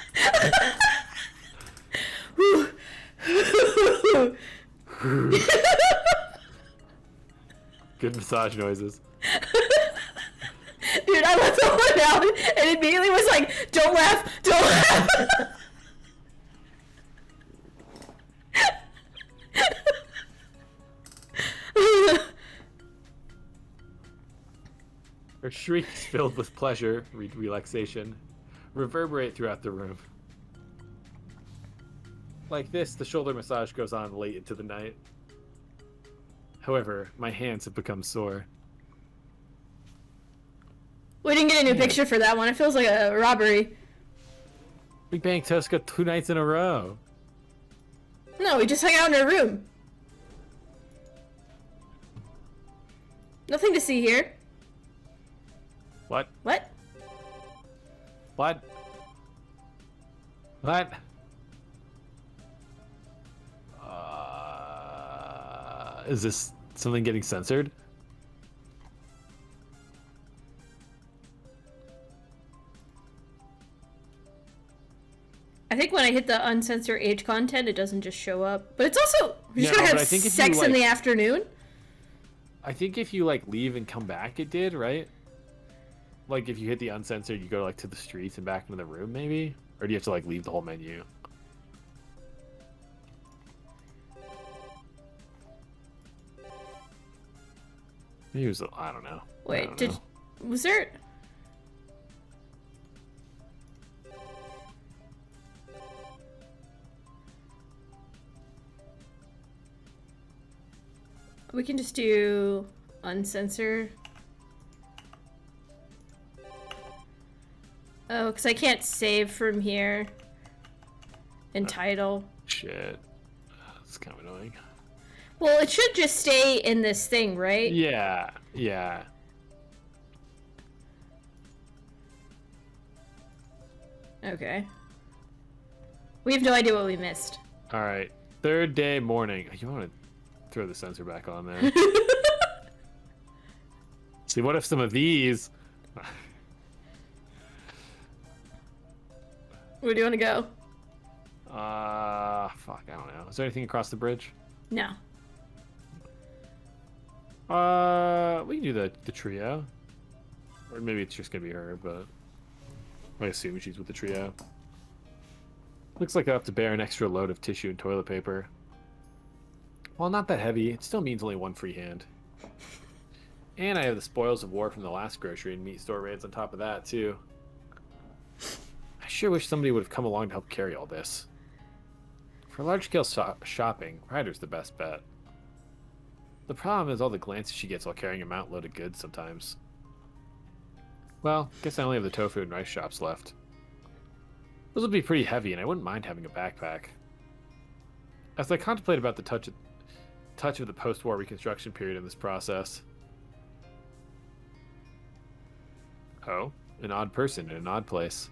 Good massage noises. Dude, I let the one out and immediately was like, don't laugh, don't laugh. Her shrieks filled with pleasure, relaxation, reverberate throughout the room. Like this, the shoulder massage goes on late into the night. However, my hands have become sore. We didn't get a new picture for that one. It feels like a robbery. We banged Tosca 2 nights in a row. No, we just hung out in her room. Nothing to see here. What? What? What? What? Is this something getting censored? I think when I hit the uncensor age content, it doesn't just show up. But it's also, you're just No, gonna but I have think if sex you, in like- the afternoon? I think if you like leave and come back, it did, right? Like if you hit the uncensored, you go like to the streets and back into the room, maybe? Or do you have to like leave the whole menu? Maybe it was, I don't know. I Wait, don't know. was there... We can just do uncensor. Oh, because I can't save from here. In title. Shit. That's kind of annoying. Well, it should just stay in this thing, right? Yeah, yeah. Okay. We have no idea what we missed. All right. Third day morning. You want to throw the sensor back on there? See, what if some of these... Where do you want to go? Fuck, I don't know. Is there anything across the bridge? No. We can do the trio. Or maybe it's just gonna be her, but I assume she's with the trio. Looks like I have to bear an extra load of tissue and toilet paper. While not that heavy, it still means only one free hand. And I have the spoils of war from the last grocery and meat store raids on top of that, too. I sure wish somebody would have come along to help carry all this. For large-scale shopping, Ryder's the best bet. The problem is all the glances she gets while carrying a mount-load of goods sometimes. Well, guess I only have the tofu and rice shops left. Those would be pretty heavy, and I wouldn't mind having a backpack. As I contemplate about the touch of the post-war reconstruction period in this process. Oh, an odd person in an odd place.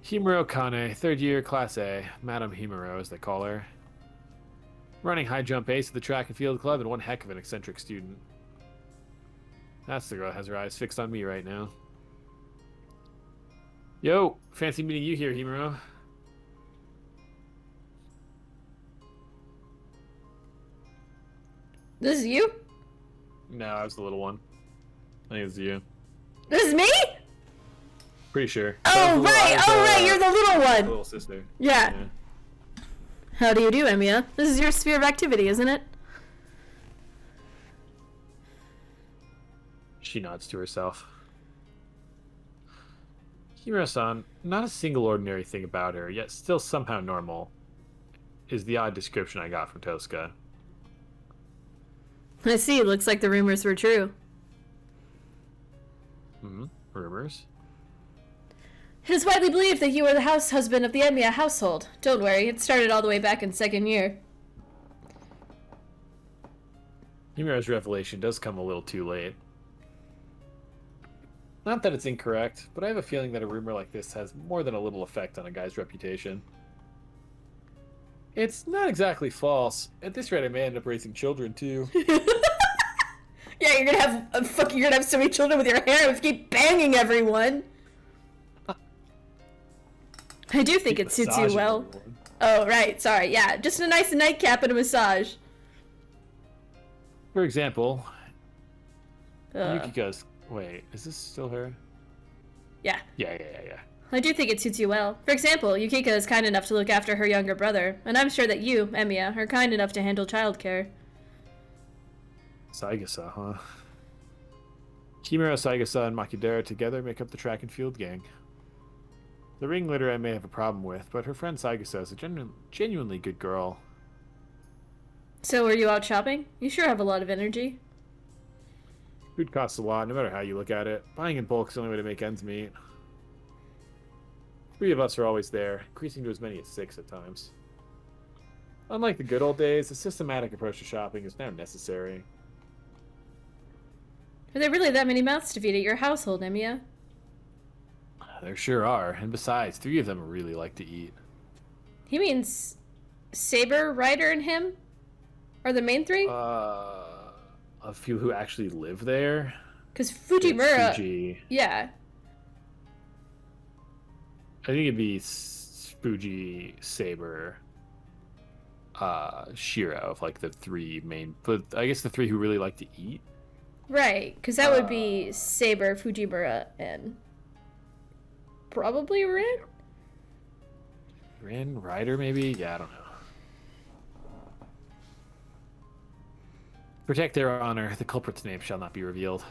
Himuro Kane, 3rd year, Class A, Madame Himuro as they call her. Running high jump ace at the track and field club and one heck of an eccentric student. That's the girl that has her eyes fixed on me right now. Yo, fancy meeting you here, Himuro. This is you? No, I was the little one. I think it's you. This is me? Pretty sure. Oh, right, you're the little one. Little sister. Yeah. How do you do, Emiya? This is your sphere of activity, isn't it? She nods to herself. Himuro-san, not a single ordinary thing about her, yet still somehow normal, is the odd description I got from Tosca. I see, looks like the rumors were true. Rumors? It is widely believed that you were the house husband of the Emiya household. Don't worry, it started all the way back in 2nd year. Himuro's revelation does come a little too late. Not that it's incorrect, but I have a feeling that a rumor like this has more than a little effect on a guy's reputation. It's not exactly false. At this rate, I may end up raising children too. Yeah, you're gonna have so many children with your hair if you keep banging everyone. I do think it suits you Massaging well. everyone. Oh, right, sorry, yeah. Just a nice nightcap and a massage. For example, Uh, Yukiko's. Wait, is this still her? yeah. Yeah. I do think it suits you well. For example, Yukika is kind enough to look after her younger brother, and I'm sure that you, Emiya, are kind enough to handle childcare. Saigasa, huh? Chimera, Saigasa, and Makidera together make up the track and field gang. The ringleader I may have a problem with, but her friend Saigasa is a genuinely good girl. So, are you out shopping? You sure have a lot of energy. Food costs a lot, no matter how you look at it. Buying in bulk is the only way to make ends meet. 3 of us are always there, increasing to as many as 6 at times. Unlike the good old days, a systematic approach to shopping is now necessary. Are there really that many mouths to feed at your household, Emiya? There sure are, and besides, 3 of them really like to eat. He means Saber, Ryder, and him? Are the main 3? A few who actually live there. Because Fujimura... Fuji. Yeah. I think it'd be Fuji, Saber, Shiro, of like the 3 main. But I guess the 3 who really like to eat. Right, because that would be Saber, Fujimura, and probably Rin? Rin, Ryder, maybe? Yeah, I don't know. Protect their honor. The culprit's name shall not be revealed.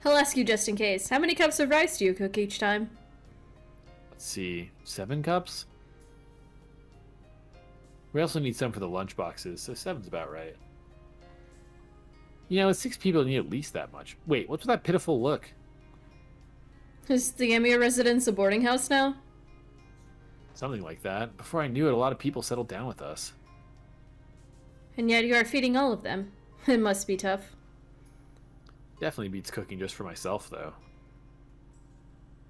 I'll ask you just in case. How many cups of rice do you cook each time? Let's see. 7 cups? We also need some for the lunch boxes, so 7's about right. You know, with 6 people, you need at least that much. Wait, what's with that pitiful look? Is the Emiya residence a boarding house now? Something like that. Before I knew it, a lot of people settled down with us. And yet you are feeding all of them. It must be tough. Definitely beats cooking just for myself, though.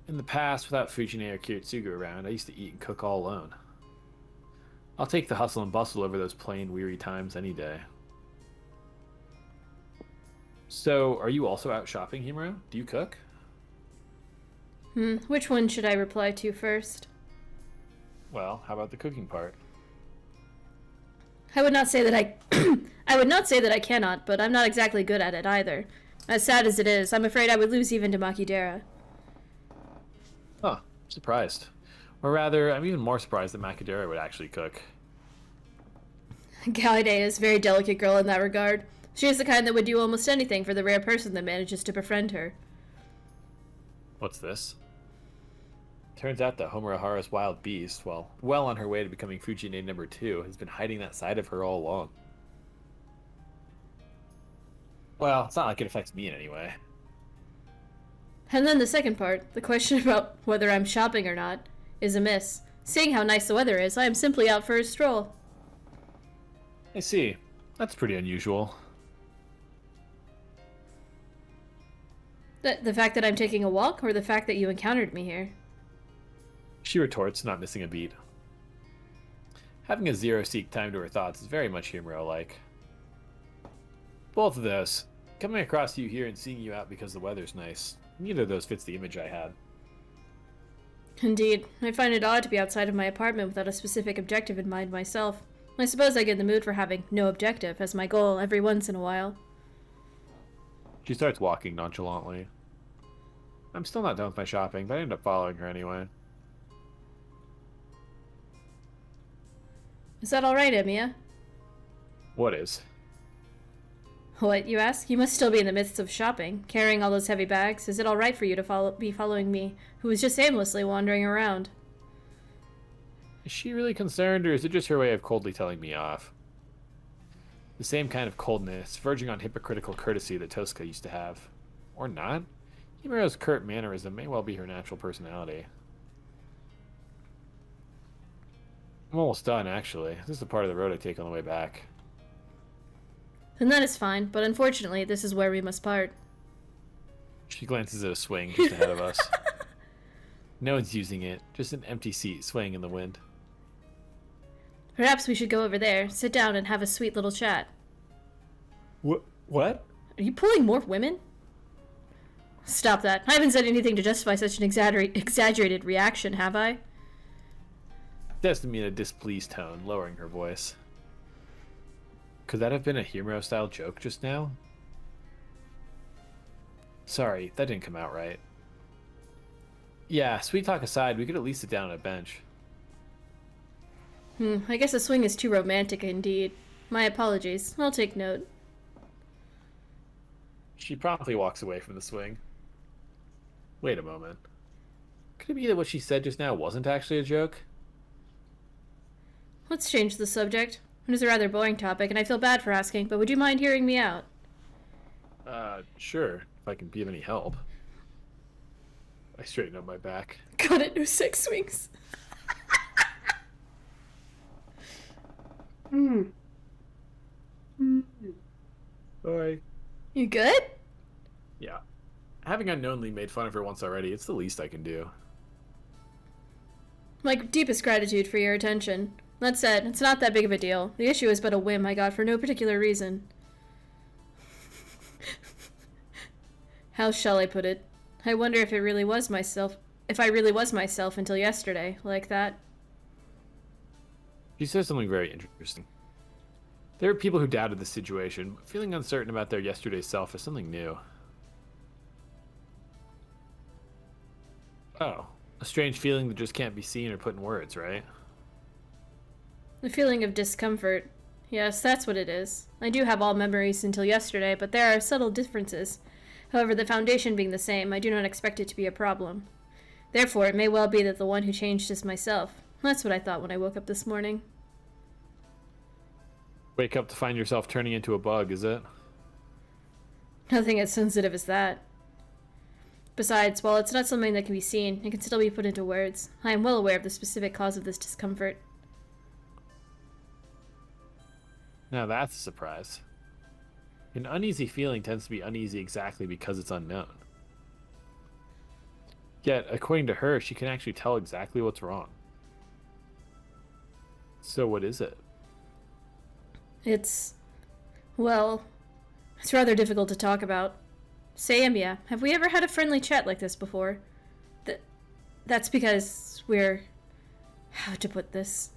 In the past, without Fujine or Kiritsugu around, I used to eat and cook all alone. I'll take the hustle and bustle over those plain, weary times any day. So, are you also out shopping, Himuro? Do you cook? Which one should I reply to first? Well, how about the cooking part? I would not say that I would not say that I cannot, but I'm not exactly good at it either. As sad as it is, I'm afraid I would lose even to Makidera. Huh, surprised. Or rather, I'm even more surprised that Makidera would actually cook. Galide is a very delicate girl in that regard. She is the kind that would do almost anything for the rare person that manages to befriend her. What's this? Turns out that Homerahara's wild beast, while well on her way to becoming Fujine number 2, has been hiding that side of her all along. Well, it's not like it affects me in any way. And then the second part, the question about whether I'm shopping or not, is a miss. Seeing how nice the weather is, I am simply out for a stroll. I see. That's pretty unusual. The fact that I'm taking a walk, or the fact that you encountered me here? She retorts, not missing a beat. Having a zero-seek time to her thoughts is very much Himuro-like. Both of those. Coming across you here and seeing you out because the weather's nice. Neither of those fits the image I had. Indeed. I find it odd to be outside of my apartment without a specific objective in mind myself. I suppose I get in the mood for having no objective as my goal every once in a while. She starts walking nonchalantly. I'm still not done with my shopping, but I end up following her anyway. Is that alright, Emiya? What is? What, you ask? You must still be in the midst of shopping, carrying all those heavy bags. Is it alright for you to be following me, who is just aimlessly wandering around? Is she really concerned, or is it just her way of coldly telling me off? The same kind of coldness, verging on hypocritical courtesy that Tosca used to have. Or not? Himuro's curt mannerism may well be her natural personality. I'm almost done, actually. This is the part of the road I take on the way back. And that is fine, but unfortunately, this is where we must part. She glances at a swing just ahead of us. No one's using it. Just an empty seat swaying in the wind. Perhaps we should go over there, sit down, and have a sweet little chat. What? Are you pulling more women? Stop that. I haven't said anything to justify such an exaggerated reaction, have I? Destiny in a displeased tone, lowering her voice. Could that have been a Himuro-style joke just now? Sorry, that didn't come out right. Yeah, sweet talk aside, we could at least sit down on a bench. I guess a swing is too romantic indeed. My apologies. I'll take note. She promptly walks away from the swing. Wait a moment. Could it be that what she said just now wasn't actually a joke? Let's change the subject. It is a rather boring topic, and I feel bad for asking, but would you mind hearing me out? Sure, if I can be of any help. I straighten up my back. Got it, no sex swings. Sorry. You good? Yeah. Having unknowingly made fun of her once already, it's the least I can do. My deepest gratitude for your attention. That said, it's not that big of a deal. The issue is but a whim I got for no particular reason. How shall I put it? I wonder if I really was myself until yesterday, like that. She says something very interesting. There are people who doubted the situation, but feeling uncertain about their yesterday's self is something new. Oh, a strange feeling that just can't be seen or put in words, right? The feeling of discomfort. Yes, that's what it is. I do have all memories until yesterday, but there are subtle differences. However, the foundation being the same, I do not expect it to be a problem. Therefore, it may well be that the one who changed is myself. That's what I thought when I woke up this morning. Wake up to find yourself turning into a bug, is it? Nothing as sensitive as that. Besides, while it's not something that can be seen, it can still be put into words. I am well aware of the specific cause of this discomfort. Now that's a surprise. An uneasy feeling tends to be uneasy exactly because it's unknown. Yet, according to her, she can actually tell exactly what's wrong. So what is it? Well, it's rather difficult to talk about. Say, Emiya, have we ever had a friendly chat like this before? That's because we're... how to put this?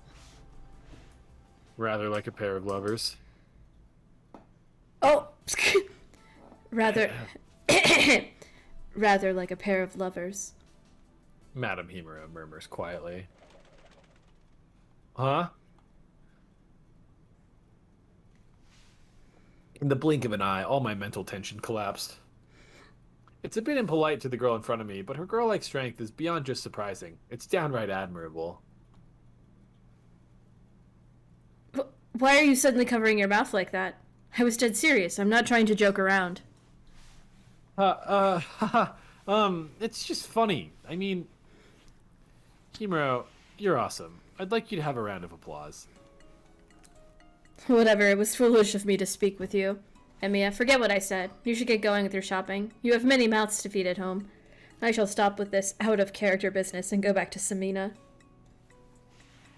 Rather like a pair of lovers. Oh! rather like a pair of lovers. Madame Himuro murmurs quietly. Huh? In the blink of an eye, all my mental tension collapsed. It's a bit impolite to the girl in front of me, but her girl-like strength is beyond just surprising. It's downright admirable. Why are you suddenly covering your mouth like that? I was dead serious. I'm not trying to joke around. It's just funny. I mean, Himuro, you're awesome. I'd like you to have a round of applause. Whatever, it was foolish of me to speak with you. Emiya, forget what I said. You should get going with your shopping. You have many mouths to feed at home. I shall stop with this out-of-character business and go back to Samina.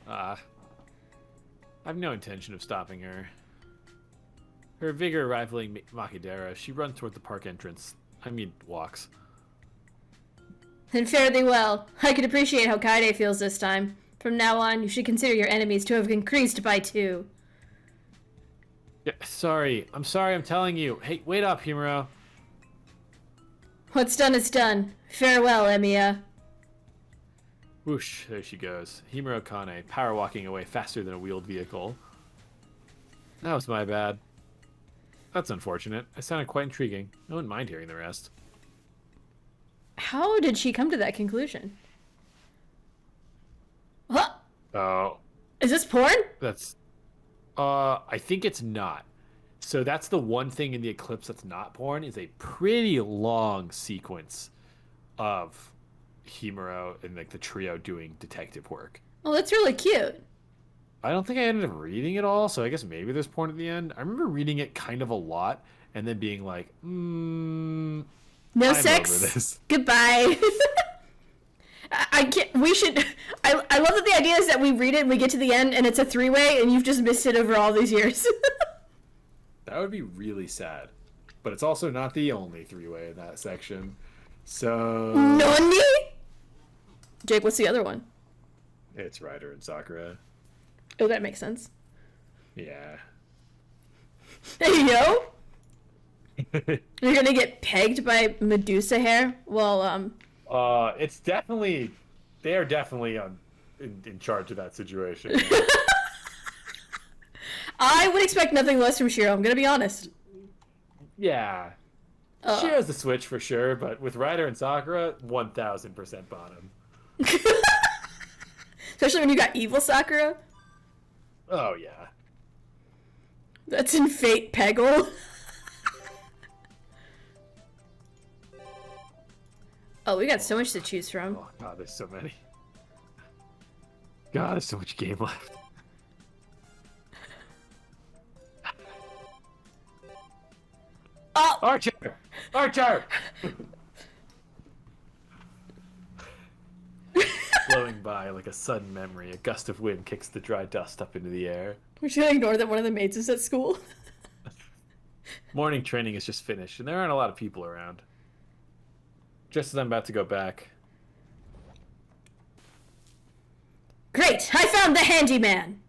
I've no intention of stopping her. Her vigor rivaling Makidera, she runs toward the park entrance. I mean, walks. Then fare thee well. I can appreciate how Kaede feels this time. From now on, you should consider your enemies to have increased by 2. Yeah, sorry. I'm sorry I'm telling you. Hey, wait up, Himuro. What's done is done. Farewell, Emiya. Whoosh, there she goes. Himuro Kane, power walking away faster than a wheeled vehicle. That was my bad. That's unfortunate. It sounded quite intriguing. I wouldn't mind hearing the rest. How did she come to that conclusion? What? Oh. Is this porn? That's... I think it's not. So that's the one thing in the Eclipse that's not porn, is a pretty long sequence of Himuro and like the trio doing detective work. Oh, that's really cute. I don't think I ended up reading it all, so I guess maybe there's porn at the end. I remember reading it kind of a lot and then being like, No I'm sex. over this. Goodbye. I can't. We should. I love that the idea is that we read it and we get to the end and it's a three-way and you've just missed it over all these years. That would be really sad. But it's also not the only three-way in that section. So Nani? Jake, what's the other one? it's Ryder and Sakura. Oh, that makes sense. Yeah. Hey, yo. You're gonna get pegged by Medusa hair? Well, It's definitely, they are definitely in charge of that situation. I would expect nothing less from Shiro, I'm gonna be honest. Yeah. She has the switch for sure, but with Ryder and Sakura, 1000% bottom. Especially when you got evil Sakura. Oh yeah. That's in Fate Peggle. Oh, we got so much to choose from. Oh god, there's so many. God, there's so much game left. Oh! Archer! Archer! Blowing by like a sudden memory, a gust of wind kicks the dry dust up into the air. We're just gonna ignore that one of the maids is at school. Morning training is just finished, and there aren't a lot of people around. Just as I'm about to go back. Great! I found the handyman!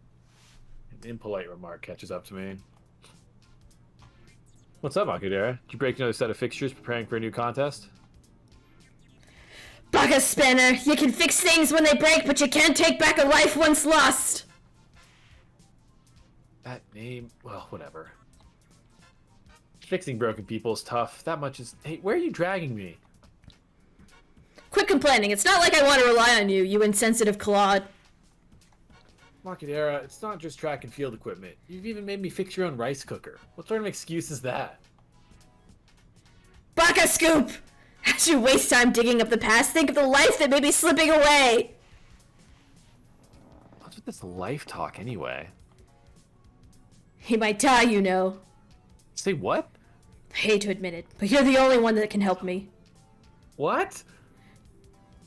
An impolite remark catches up to me. What's up, Akudera? Did you break another set of fixtures preparing for a new contest? Baka Spanner, you can fix things when they break, but you can't take back a life once lost! That name, well, whatever. Fixing broken people is tough. That much is... Hey, where are you dragging me? Quit complaining, it's not like I want to rely on you, you insensitive clod. Makidera, it's not just track and field equipment. You've even made me fix your own rice cooker. What sort of excuse is that? Baka Scoop! As you waste time digging up the past, think of the life that may be slipping away! What's with this life talk anyway? He might die, you know. Say what? I hate to admit it, but you're the only one that can help me. What?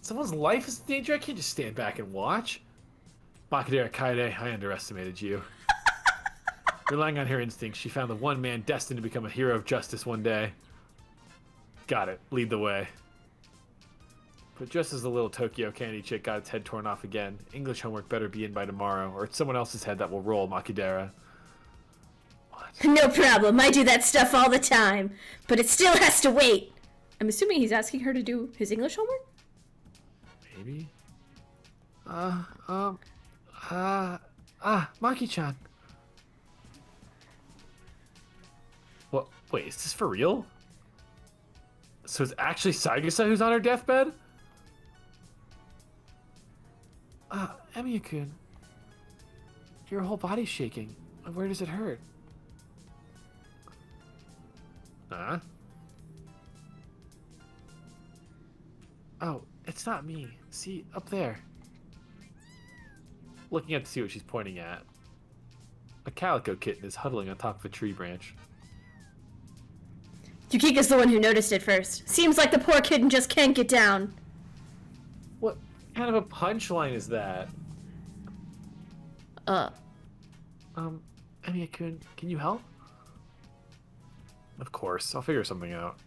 Someone's life is in danger? I can't just stand back and watch. Makidera Kaide, I underestimated you. Relying on her instincts, she found the one man destined to become a hero of justice one day. Got it. Lead the way. But just as the little Tokyo candy chick got its head torn off again, English homework better be in by tomorrow, or it's someone else's head that will roll, Makidera. What? No problem, I do that stuff all the time. But it still has to wait. I'm assuming he's asking her to do his English homework? Maybe? Maki-chan. What? Wait, is this for real? So it's actually Saigusa who's on her deathbed? Emiya-kun. Your whole body's shaking. Where does it hurt? Huh? Oh, it's not me. See, up there. Looking up to see what she's pointing at. A calico kitten is huddling on top of a tree branch. Yukika's the one who noticed it first. Seems like the poor kitten just can't get down. What kind of a punchline is that? Emiya-kun, can you help? Of course, I'll figure something out.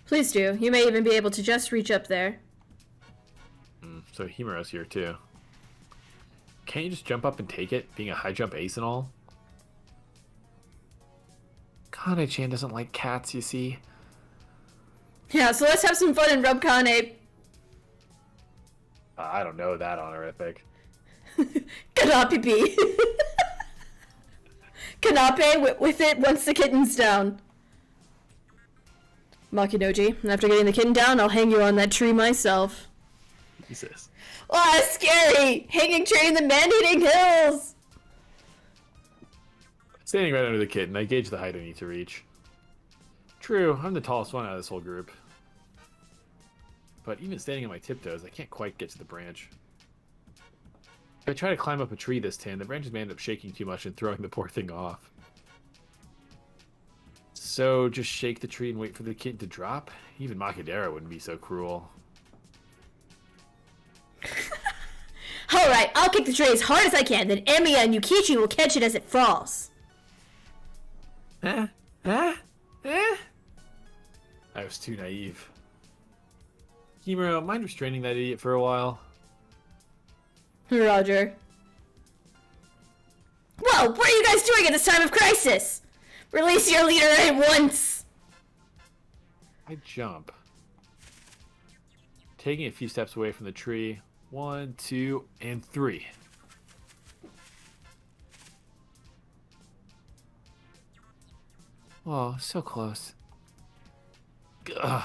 Please do. You may even be able to just reach up there. So Himuro's here too. Can't you just jump up and take it, being a high jump ace and all? Kane-chan doesn't like cats, you see. Yeah, so let's have some fun and rub Kane. I don't know that honorific. Kanape. Kanape with it once the kitten's down. Makinoji, after getting the kitten down, I'll hang you on that tree myself. Jesus. Oh, scary! Hanging tree in the man-eating hills! Standing right under the kitten, I gauge the height I need to reach. True, I'm the tallest one out of this whole group. But even standing on my tiptoes, I can't quite get to the branch. If I try to climb up a tree this tan, the branches may end up shaking too much and throwing the poor thing off. So just shake the tree and wait for the kid to drop? Even Makadera wouldn't be so cruel. Alright, I'll kick the tree as hard as I can, then Emiya and Yukichi will catch it as it falls. I was too naive. Himuro, mind restraining that idiot for a while? Roger. Whoa, what are you guys doing at this time of crisis? Release your leader at once! I jump. Taking a few steps away from the tree. 1, 2, and 3. Oh, so close. Ugh.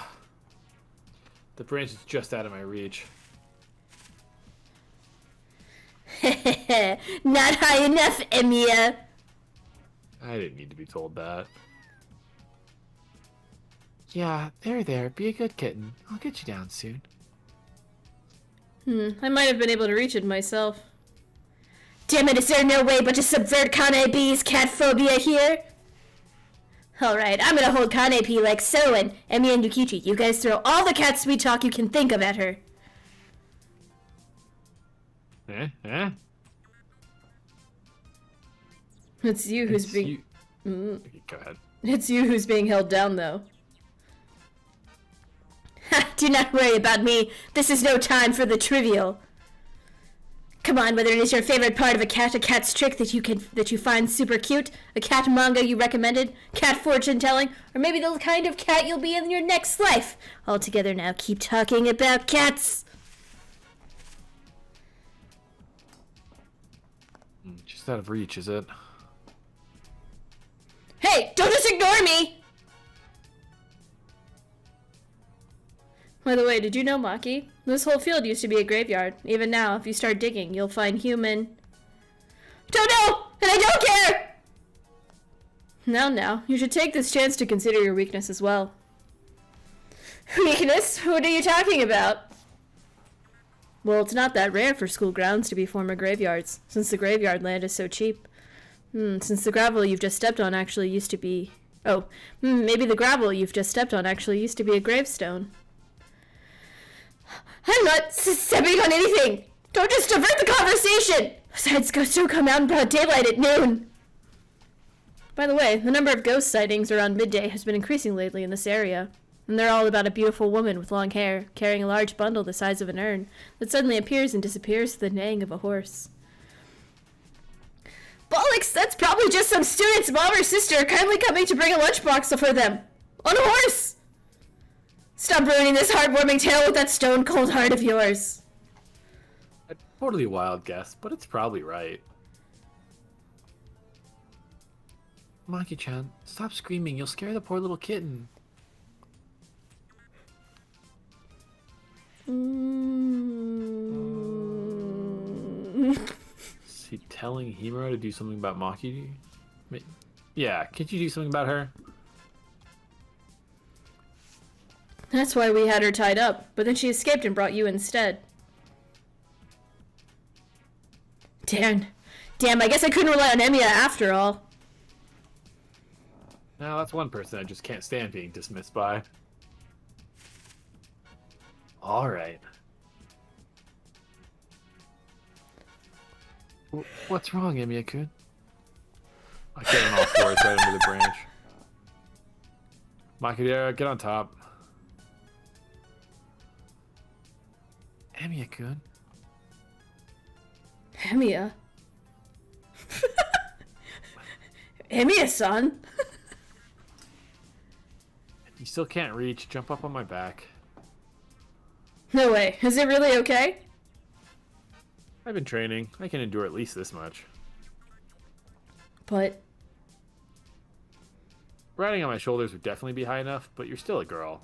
The branch is just out of my reach. Not high enough, Emiya. I didn't need to be told that. Yeah, there. Be a good kitten. I'll get you down soon. I might have been able to reach it myself. Damn it, is there no way but to subvert Kanepi's cat phobia here? Alright, I'm gonna hold Kanepi like so, and Emi and Yukichi, you guys throw all the cat sweet talk you can think of at her. It's you who's being... Okay, go ahead. It's you who's being held down, though. Ha! Do not worry about me. This is no time for the trivial. Come on, whether it is your favorite part of a cat's trick that you find super cute, a cat manga you recommended, cat fortune telling, or maybe the kind of cat you'll be in your next life. All together now, keep talking about cats. Just out of reach, is it? Hey, don't just ignore me! By the way, did you know, Maki? This whole field used to be a graveyard. Even now, if you start digging, you'll find human... Don't know! And I don't care! Now, you should take this chance to consider your weakness as well. Weakness? What are you talking about? Well, it's not that rare for school grounds to be former graveyards, since the graveyard land is so cheap. Since the gravel you've just stepped on actually used to be... maybe the gravel you've just stepped on actually used to be a gravestone. I'm not stepping on anything! Don't just divert the conversation! Besides, ghosts don't come out in broad daylight at noon! By the way, the number of ghost sightings around midday has been increasing lately in this area. And they're all about a beautiful woman with long hair, carrying a large bundle the size of an urn, that suddenly appears and disappears to the neighing of a horse. Bollocks, that's probably just some student's mom or sister kindly coming to bring a lunchbox for them. On a horse! Stop ruining this heartwarming tale with that stone-cold heart of yours. A totally wild guess, but it's probably right. Maki-chan, stop screaming. You'll scare the poor little kitten. Is he telling Himuro to do something about Maki? Yeah, can't you do something about her? That's why we had her tied up, but then she escaped and brought you instead. Damn, I guess I couldn't rely on Emiya after all. Now that's one person I just can't stand being dismissed by. Alright. What's wrong, Emiya-kun? I get on all fours right under the branch. Makadera, get on top. Emiya-kun? Emiya? Emiya-san? You still can't reach. Jump up on my back. No way. Is it really okay? I've been training. I can endure at least this much. But... Riding on my shoulders would definitely be high enough, but you're still a girl.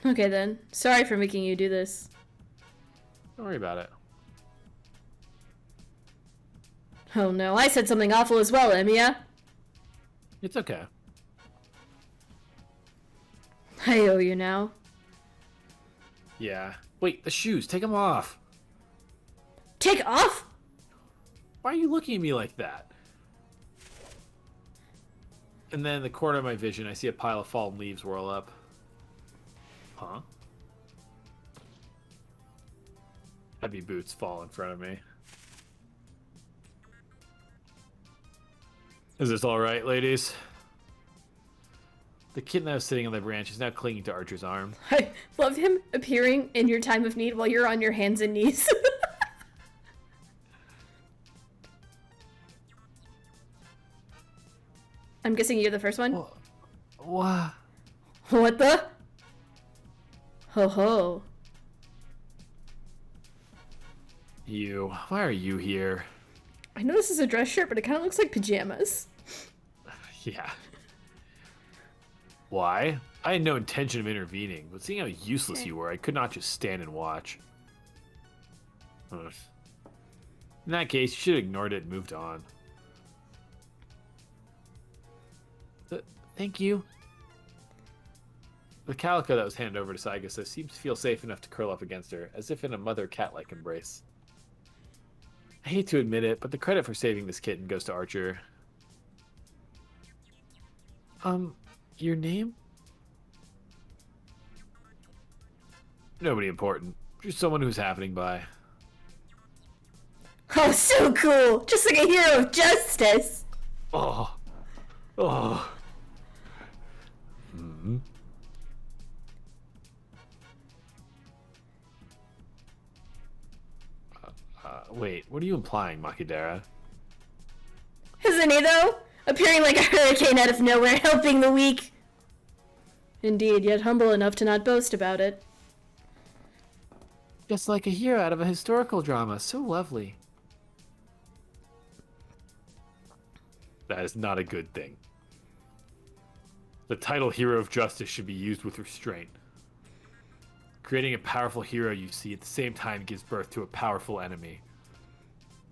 Okay then. Sorry for making you do this. Don't worry about it. Oh no, I said something awful as well, Emiya. It's okay. I owe you now. Yeah. Wait, the shoes. Take them off. Take off? Why are you looking at me like that? And then in the corner of my vision, I see a pile of fallen leaves whirl up. Huh? Heavy boots fall in front of me. Is this all right, ladies? The kitten that was sitting on the branch is now clinging to Archer's arm. I love him appearing in your time of need while you're on your hands and knees. I'm guessing you're the first one? What? What the? Ho ho. You. Why are you here? I know this is a dress shirt, but it kind of looks like pajamas. Yeah. Why? I had no intention of intervening, but seeing how useless you were, I could not just stand and watch. Ugh. In that case, you should have ignored it and moved on. Thank you. The calico that was handed over to Saigasa seems to feel safe enough to curl up against her, as if in a mother-cat-like embrace. I hate to admit it, but the credit for saving this kitten goes to Archer. Your name? Nobody important. Just someone who's happening by. Oh, so cool! Just like a hero of justice! Oh. Oh. Hmm. Wait, what are you implying, Makidera? Isn't he, though? Appearing like a hurricane out of nowhere, helping the weak. Indeed, yet humble enough to not boast about it. Just like a hero out of a historical drama. So lovely. That is not a good thing. The title Hero of Justice should be used with restraint. Creating a powerful hero, you see, at the same time gives birth to a powerful enemy.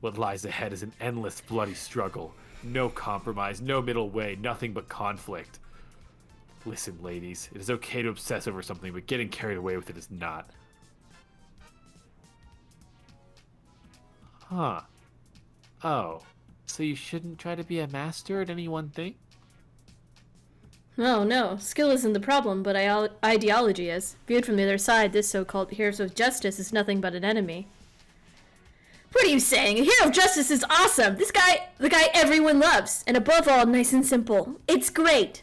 What lies ahead is an endless bloody struggle. No compromise, no middle way, nothing but conflict. Listen, ladies, it is okay to obsess over something, but getting carried away with it is not. Huh. Oh. So you shouldn't try to be a master at any one thing? Oh, no. Skill isn't the problem, but ideology is. Viewed from the other side, this so-called hero of justice is nothing but an enemy. What are you saying? A hero of justice is awesome! This guy, the guy everyone loves. And above all, nice and simple. It's great!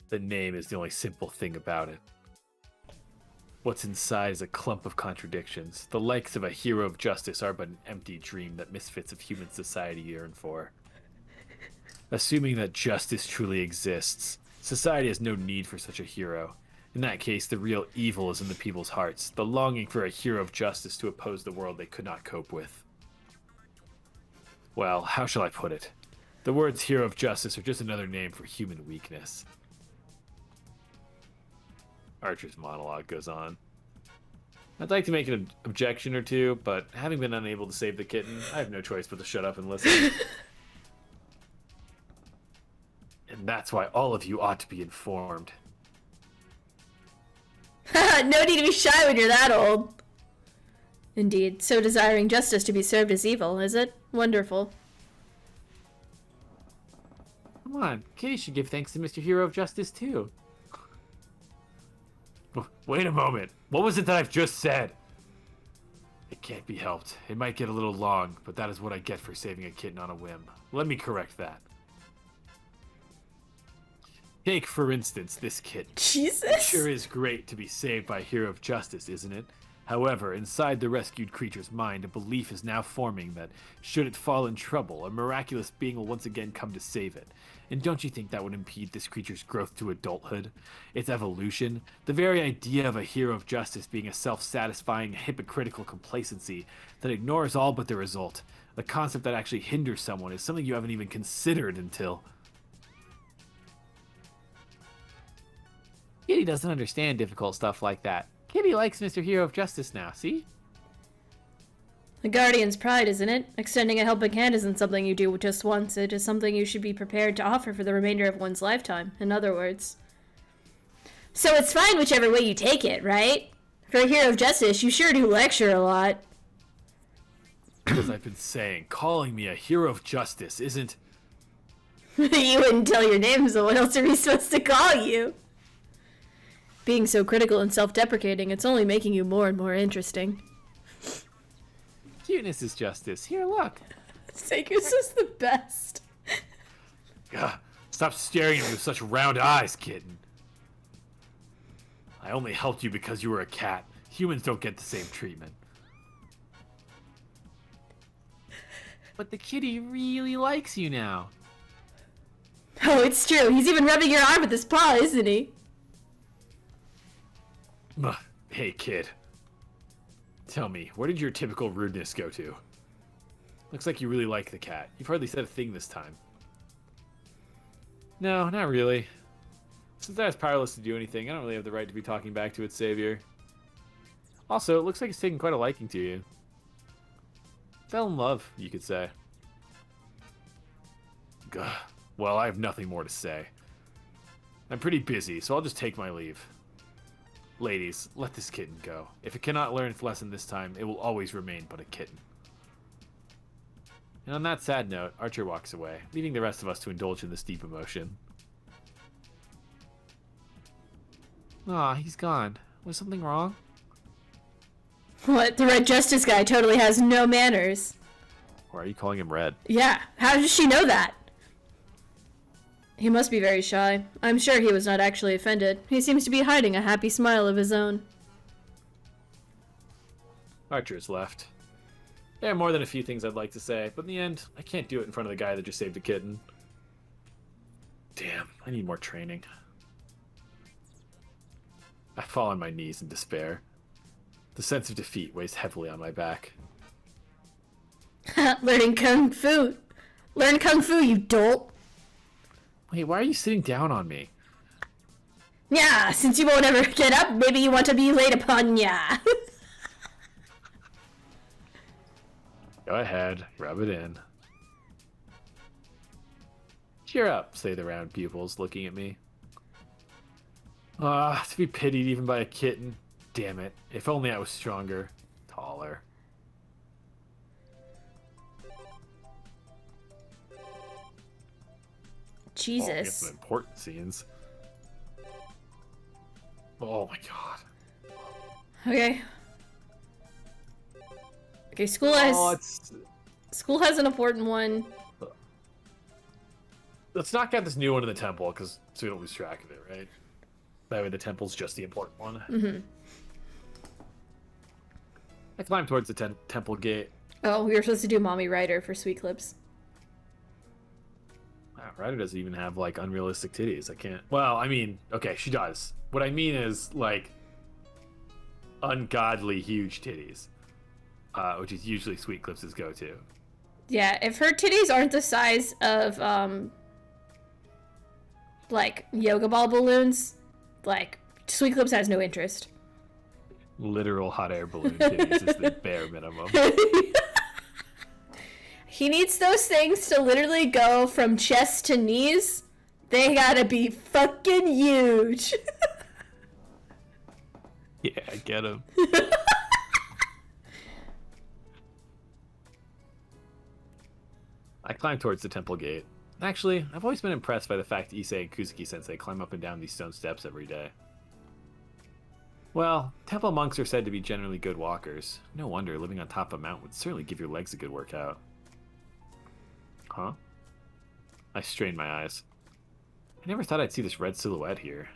The name is the only simple thing about it. What's inside is a clump of contradictions. The likes of a hero of justice are but an empty dream that misfits of human society yearn for. Assuming that justice truly exists, society has no need for such a hero. In that case, the real evil is in the people's hearts, the longing for a hero of justice to oppose the world they could not cope with. Well, how shall I put it? The words hero of justice are just another name for human weakness. Archer's monologue goes on. I'd like to make an objection or two, but having been unable to save the kitten, I have no choice but to shut up and listen. And that's why all of you ought to be informed. No need to be shy when you're that old. Indeed, so desiring justice to be served is evil, is it? Wonderful. Come on, Kitty should give thanks to Mr. Hero of Justice too. Wait a moment. What was it that I've just said? It can't be helped. It might get a little long, but that is what I get for saving a kitten on a whim. Let me correct that. Take, for instance, this kitten. Jesus! It sure is great to be saved by a hero of justice, isn't it? However, inside the rescued creature's mind, a belief is now forming that, should it fall in trouble, a miraculous being will once again come to save it. And don't you think that would impede this creature's growth to adulthood? Its evolution? The very idea of a hero of justice being a self-satisfying, hypocritical complacency that ignores all but the result, a concept that actually hinders someone, is something you haven't even considered until... Kitty doesn't understand difficult stuff like that. Kitty likes Mr. Hero of Justice now, see? The Guardian's pride, isn't it? Extending a helping hand isn't something you do just once. It is something you should be prepared to offer for the remainder of one's lifetime, in other words. So it's fine whichever way you take it, right? For a hero of justice, you sure do lecture a lot. As I've been saying, calling me a hero of justice isn't... You wouldn't tell your name, so what else are we supposed to call you? Being so critical and self-deprecating, it's only making you more and more interesting. Cuteness is justice. Here, look. Segus is the best. Ugh, stop staring at me with such round eyes, kitten. I only helped you because you were a cat. Humans don't get the same treatment. But the kitty really likes you now. Oh, it's true. He's even rubbing your arm with his paw, isn't he? Ugh, hey, kid. Tell me, where did your typical rudeness go to? Looks like you really like the cat. You've hardly said a thing this time. No, not really. Since I was powerless to do anything, I don't really have the right to be talking back to its savior. Also, it looks like it's taken quite a liking to you. Fell in love, you could say. Gah. Well, I have nothing more to say. I'm pretty busy, so I'll just take my leave. Ladies, let this kitten go. If it cannot learn its lesson this time, it will always remain but a kitten. And on that sad note, Archer walks away, leaving the rest of us to indulge in this deep emotion. Aw, he's gone. Was something wrong? What? The Red Justice guy totally has no manners. Why are you calling him Red? Yeah, how does she know that? He must be very shy. I'm sure he was not actually offended. He seems to be hiding a happy smile of his own. Archer's left. There are more than a few things I'd like to say, but in the end, I can't do it in front of the guy that just saved a kitten. Damn, I need more training. I fall on my knees in despair. The sense of defeat weighs heavily on my back. Learning Kung Fu. Learn Kung Fu, you dolt. Wait, why are you sitting down on me? Yeah, since you won't ever get up, maybe you want to be laid upon ya. Go ahead, rub it in. Cheer up, say the round pupils, looking at me. Ah, to be pitied even by a kitten. Damn it. If only I was stronger. Taller. Jesus. Oh, we have some important scenes. Oh my god. Okay. Okay, school has an important one. Let's knock out this new one in the temple, because so we don't lose track of it, right? That way the temple's just the important one. Mm-hmm. I climb towards the temple gate. Oh, we were supposed to do Mommy Ryder for Sweet Clips. Wow, Ryder doesn't even have, like, unrealistic titties. I can't... Well, I mean, okay, she does. What I mean is, like, ungodly huge titties. Which is usually Sweet Clips' go-to. Yeah, if her titties aren't the size of, like, yoga ball balloons, like, Sweet Clips has no interest. Literal hot air balloon titties is the bare minimum. He needs those things to literally go from chest to knees. They gotta be fucking huge. Yeah, I get him. I climb towards the temple gate. Actually, I've always been impressed by the fact Issei and Kuzuki-sensei climb up and down these stone steps every day. Well, temple monks are said to be generally good walkers. No wonder living on top of a mountain would certainly give your legs a good workout. Huh? I strained my eyes. I never thought I'd see this red silhouette here.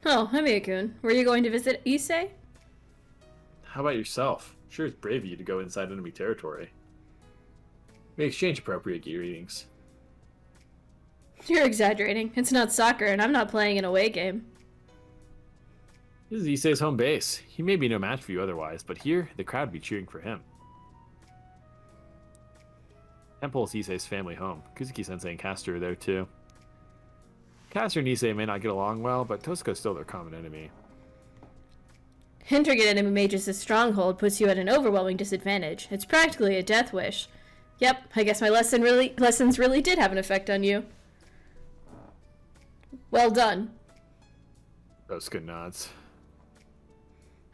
Oh, Himia-kun, were you going to visit Issei? How about yourself? Sure it's brave of you to go inside enemy territory. We exchange appropriate greetings. You're exaggerating. It's not soccer, and I'm not playing an away game. This is Issei's home base. He may be no match for you otherwise, but here, the crowd would be cheering for him. Temple is Issei's family home. Kuzuki-sensei and Caster are there too. Caster and Issei may not get along well, but Tosuko's still their common enemy. Hindering an enemy mage's stronghold puts you at an overwhelming disadvantage. It's practically a death wish. Yep, I guess my lessons really did have an effect on you. Well done. Tosuko nods.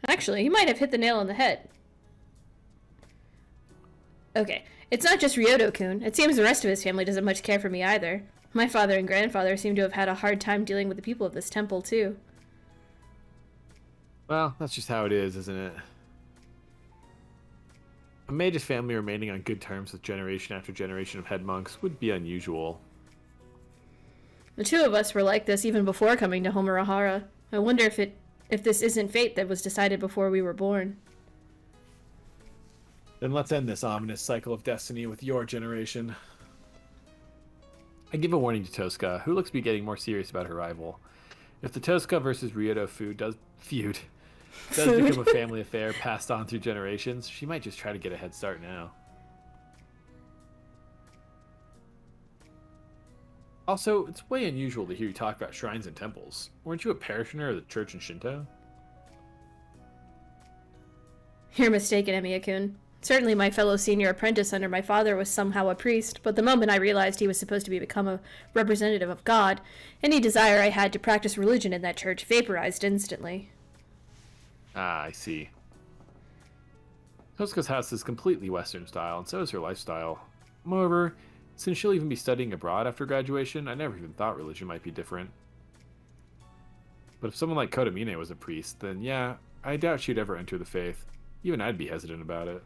Actually, you might have hit the nail on the head. Okay, It's not just Ryoto-kun. It seems the rest of his family doesn't much care for me either. My father and grandfather seem to have had a hard time dealing with the people of this temple, too. Well, that's just how it is, isn't it? A mage's family remaining on good terms with generation after generation of head monks would be unusual. The two of us were like this even before coming to Homurahara. I wonder if this isn't fate that was decided before we were born. Then let's end this ominous cycle of destiny with your generation. I give a warning to Tosca, who looks to be getting more serious about her rival. If the Tosca versus Ryoto feud does become a family affair passed on through generations, she might just try to get a head start now. Also, it's way unusual to hear you talk about shrines and temples. Weren't you a parishioner of the church in Shinto? You're mistaken, Emiya-kun. Certainly my fellow senior apprentice under my father was somehow a priest, but the moment I realized he was supposed to become a representative of God, any desire I had to practice religion in that church vaporized instantly. Ah, I see. Tosca's house is completely Western style, and so is her lifestyle. Moreover, since she'll even be studying abroad after graduation, I never even thought religion might be different. But if someone like Kotomine was a priest, then yeah, I doubt she'd ever enter the faith. Even I'd be hesitant about it.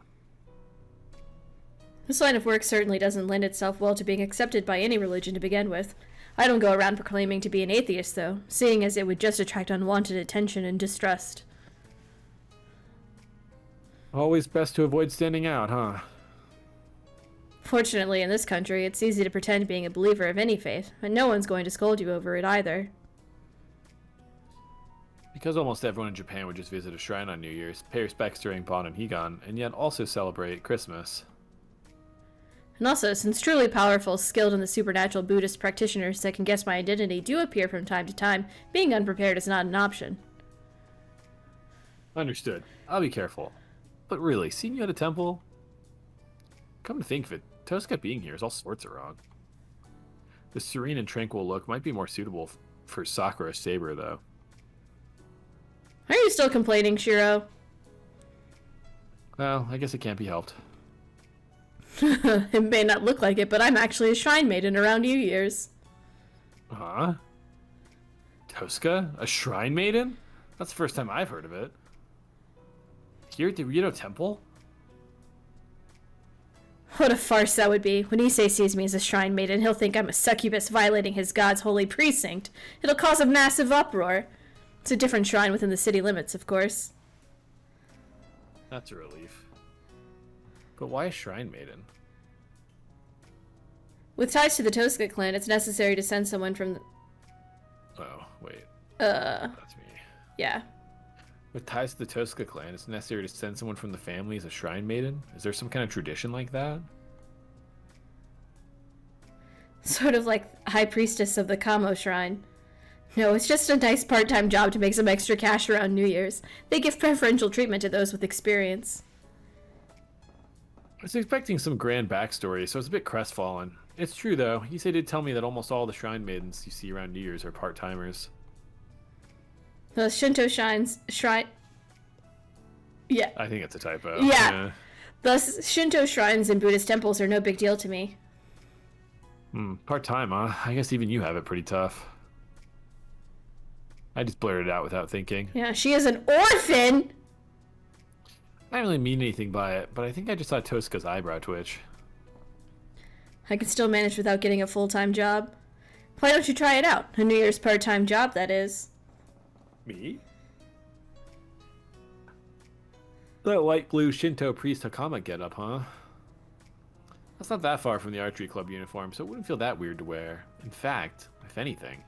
This line of work certainly doesn't lend itself well to being accepted by any religion to begin with. I don't go around proclaiming to be an atheist, though, seeing as it would just attract unwanted attention and distrust. Always best to avoid standing out, huh? Fortunately, in this country, it's easy to pretend being a believer of any faith, and no one's going to scold you over it either. Because almost everyone in Japan would just visit a shrine on New Year's, pay respects during Bon and Higan, and yet also celebrate Christmas. And also, since truly powerful, skilled, and the supernatural Buddhist practitioners that can guess my identity do appear from time to time, being unprepared is not an option. Understood. I'll be careful. But really, seeing you at a temple? Come to think of it, Tosca being here is all sorts of wrong. The serene and tranquil look might be more suitable for Sakura Saber, though. Are you still complaining, Shiro? Well, I guess it can't be helped. It may not look like it, but I'm actually a shrine maiden around New Year's. Huh? Tosca? A shrine maiden? That's the first time I've heard of it. Here at the Ryoto Temple? What a farce that would be. When Issei sees me as a shrine maiden, he'll think I'm a succubus violating his god's holy precinct. It'll cause a massive uproar. It's a different shrine within the city limits, of course. That's a relief. But why a shrine maiden? With ties to the Tosca clan, it's necessary to send someone from the... Oh, wait. Uh, That's me. yeah. With ties to the Tosca clan, it's necessary to send someone from the family as a shrine maiden? Is there some kind of tradition like that? Sort of like High Priestess of the Kamo Shrine. No, it's just a nice part-time job to make some extra cash around New Year's. They give preferential treatment to those with experience. I was expecting some grand backstory, so I was a bit crestfallen. It's true, though. Issei did tell me that almost all the shrine maidens you see around New Year's are part-timers. The Shinto shrine... Yeah. I think it's a typo. Yeah. The Shinto shrines and Buddhist temples are no big deal to me. Part-time, huh? I guess even you have it pretty tough. I just blurted it out without thinking. Yeah, she is an orphan! I didn't really mean anything by it, but I think I just saw Tosca's eyebrow twitch. I can still manage without getting a full-time job. Why don't you try it out? A New Year's part-time job, that is. Me? That light blue Shinto priest Hakama getup, huh? That's not that far from the archery club uniform, so it wouldn't feel that weird to wear. In fact, if anything.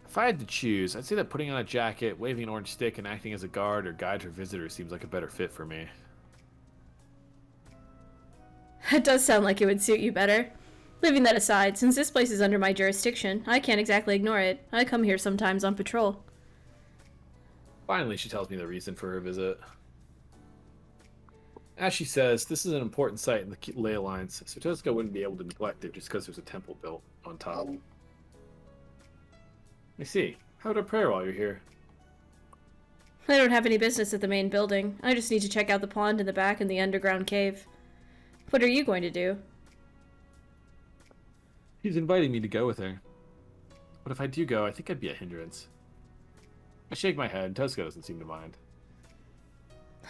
If I had to choose, I'd say that putting on a jacket, waving an orange stick, and acting as a guard or guide for visitors seems like a better fit for me. It does sound like it would suit you better. Leaving that aside, since this place is under my jurisdiction, I can't exactly ignore it. I come here sometimes on patrol. Finally, she tells me the reason for her visit. As she says, this is an important site in the ley lines, so Tosca wouldn't be able to neglect it just because there's a temple built on top. I see. How about a prayer while you're here? I don't have any business at the main building. I just need to check out the pond in the back and the underground cave. What are you going to do? She's inviting me to go with her. But if I do go, I think I'd be a hindrance. I shake my head. Tosca doesn't seem to mind.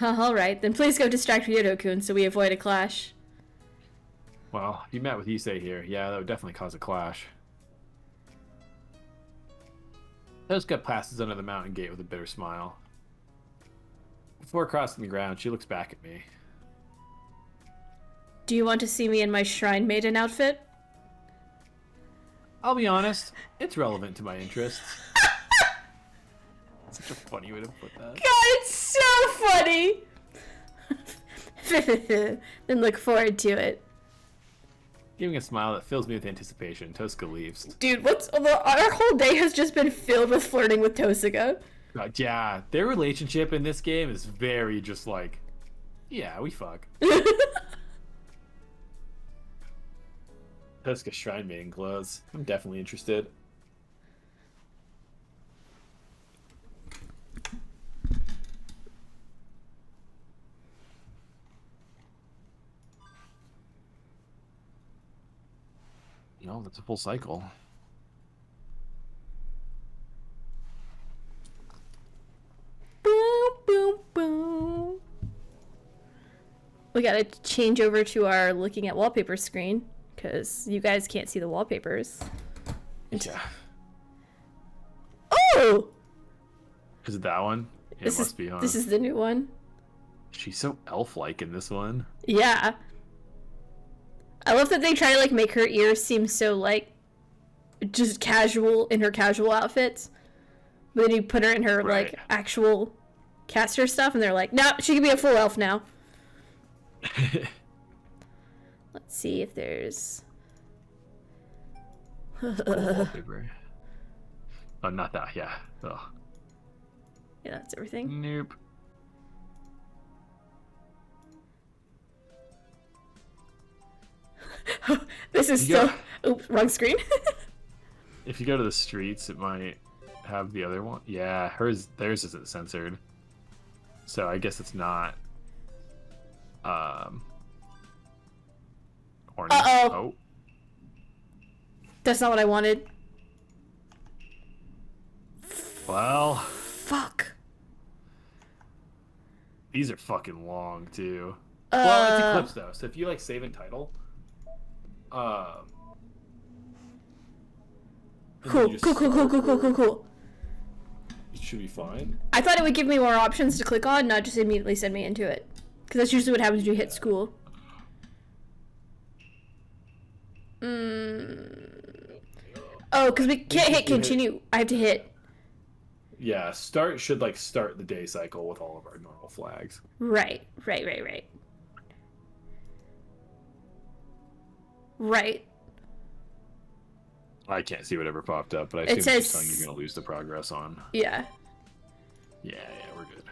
Alright, then please go distract Ryoto-kun so we avoid a clash. Well, if you met with Issei here, yeah, that would definitely cause a clash. Tosca passes under the mountain gate with a bitter smile. Before crossing the ground, she looks back at me. Do you want to see me in my Shrine Maiden outfit? I'll be honest, it's relevant to my interests. Such a funny way to put that. God, it's so funny! Then look forward to it. Giving a smile that fills me with anticipation, Tosca leaves. Dude, our whole day has just been filled with flirting with Tosaka. Yeah, their relationship in this game is very just like, yeah, we fuck. Tosca Shrine Maiden clothes. I'm definitely interested. No, that's a full cycle. Boom, boom, boom. We gotta change over to our looking at wallpaper screen, because you guys can't see the wallpapers. Yeah. Oh! Is it that one? Yeah, it must be, huh? This is the new one. She's so elf-like in this one. Yeah. I love that they try to, like, make her ears seem so, like, just casual in her casual outfits. But then you put her in her, Right. like, actual caster stuff, and they're like, no, she can be a full elf now. Let's see if there's... Wallpaper. Oh, not that, yeah. Oh. Yeah, that's everything. Nope. This is You still... go- Oops, wrong screen. If you go to the streets, it might have the other one. Yeah, theirs isn't censored. So I guess it's not. Horny. Uh-oh. Oh. That's not what I wanted. Well, Fuck. these are fucking long too. Well, it's Eclipse though, so if you like save and title, and then Cool, you just cool, cool, cool, cool, cool, cool, cool. it should be fine. I thought it would give me more options to click on, not just immediately send me into it. Because that's usually what happens when you hit school. Oh, because we can't hit continue. I have to hit. Yeah, start should like start the day cycle with all of our normal flags. Right. Right. I can't see whatever popped up, but I It assume it's says- just telling you're gonna lose the progress on. Yeah. Yeah, we're good.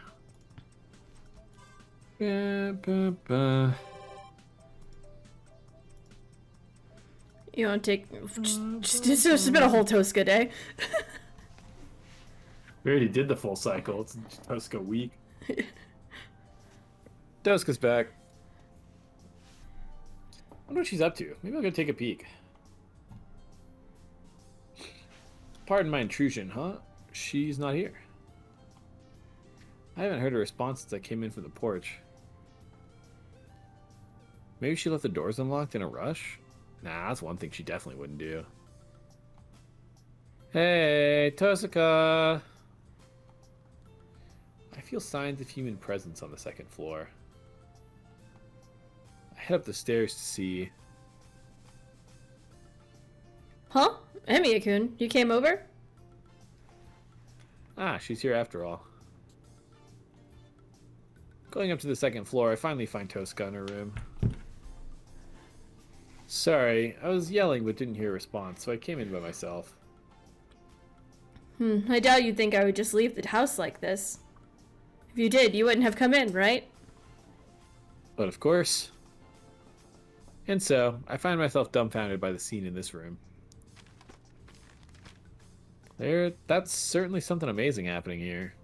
You want to take... It's just been a whole Tosca day. We already did the full cycle. It's Tosca week. Tosca's back. I wonder what she's up to. Maybe I'll go take a peek. Pardon my intrusion, huh? She's not here. I haven't heard a response since I came in from the porch. Maybe she left the doors unlocked in a rush? Nah, that's one thing she definitely wouldn't do. Hey, Tosaka! I feel signs of human presence on the second floor. I head up the stairs to see... Huh? Emiya-kun, you came over? Ah, she's here after all. Going up to the second floor, I finally find Tosca in her room. Sorry, I was yelling but didn't hear a response, so I came in by myself. I doubt you'd think I would just leave the house like this. If you did, you wouldn't have come in, right? But of course. And so, I find myself dumbfounded by the scene in this room. That's certainly something amazing happening here.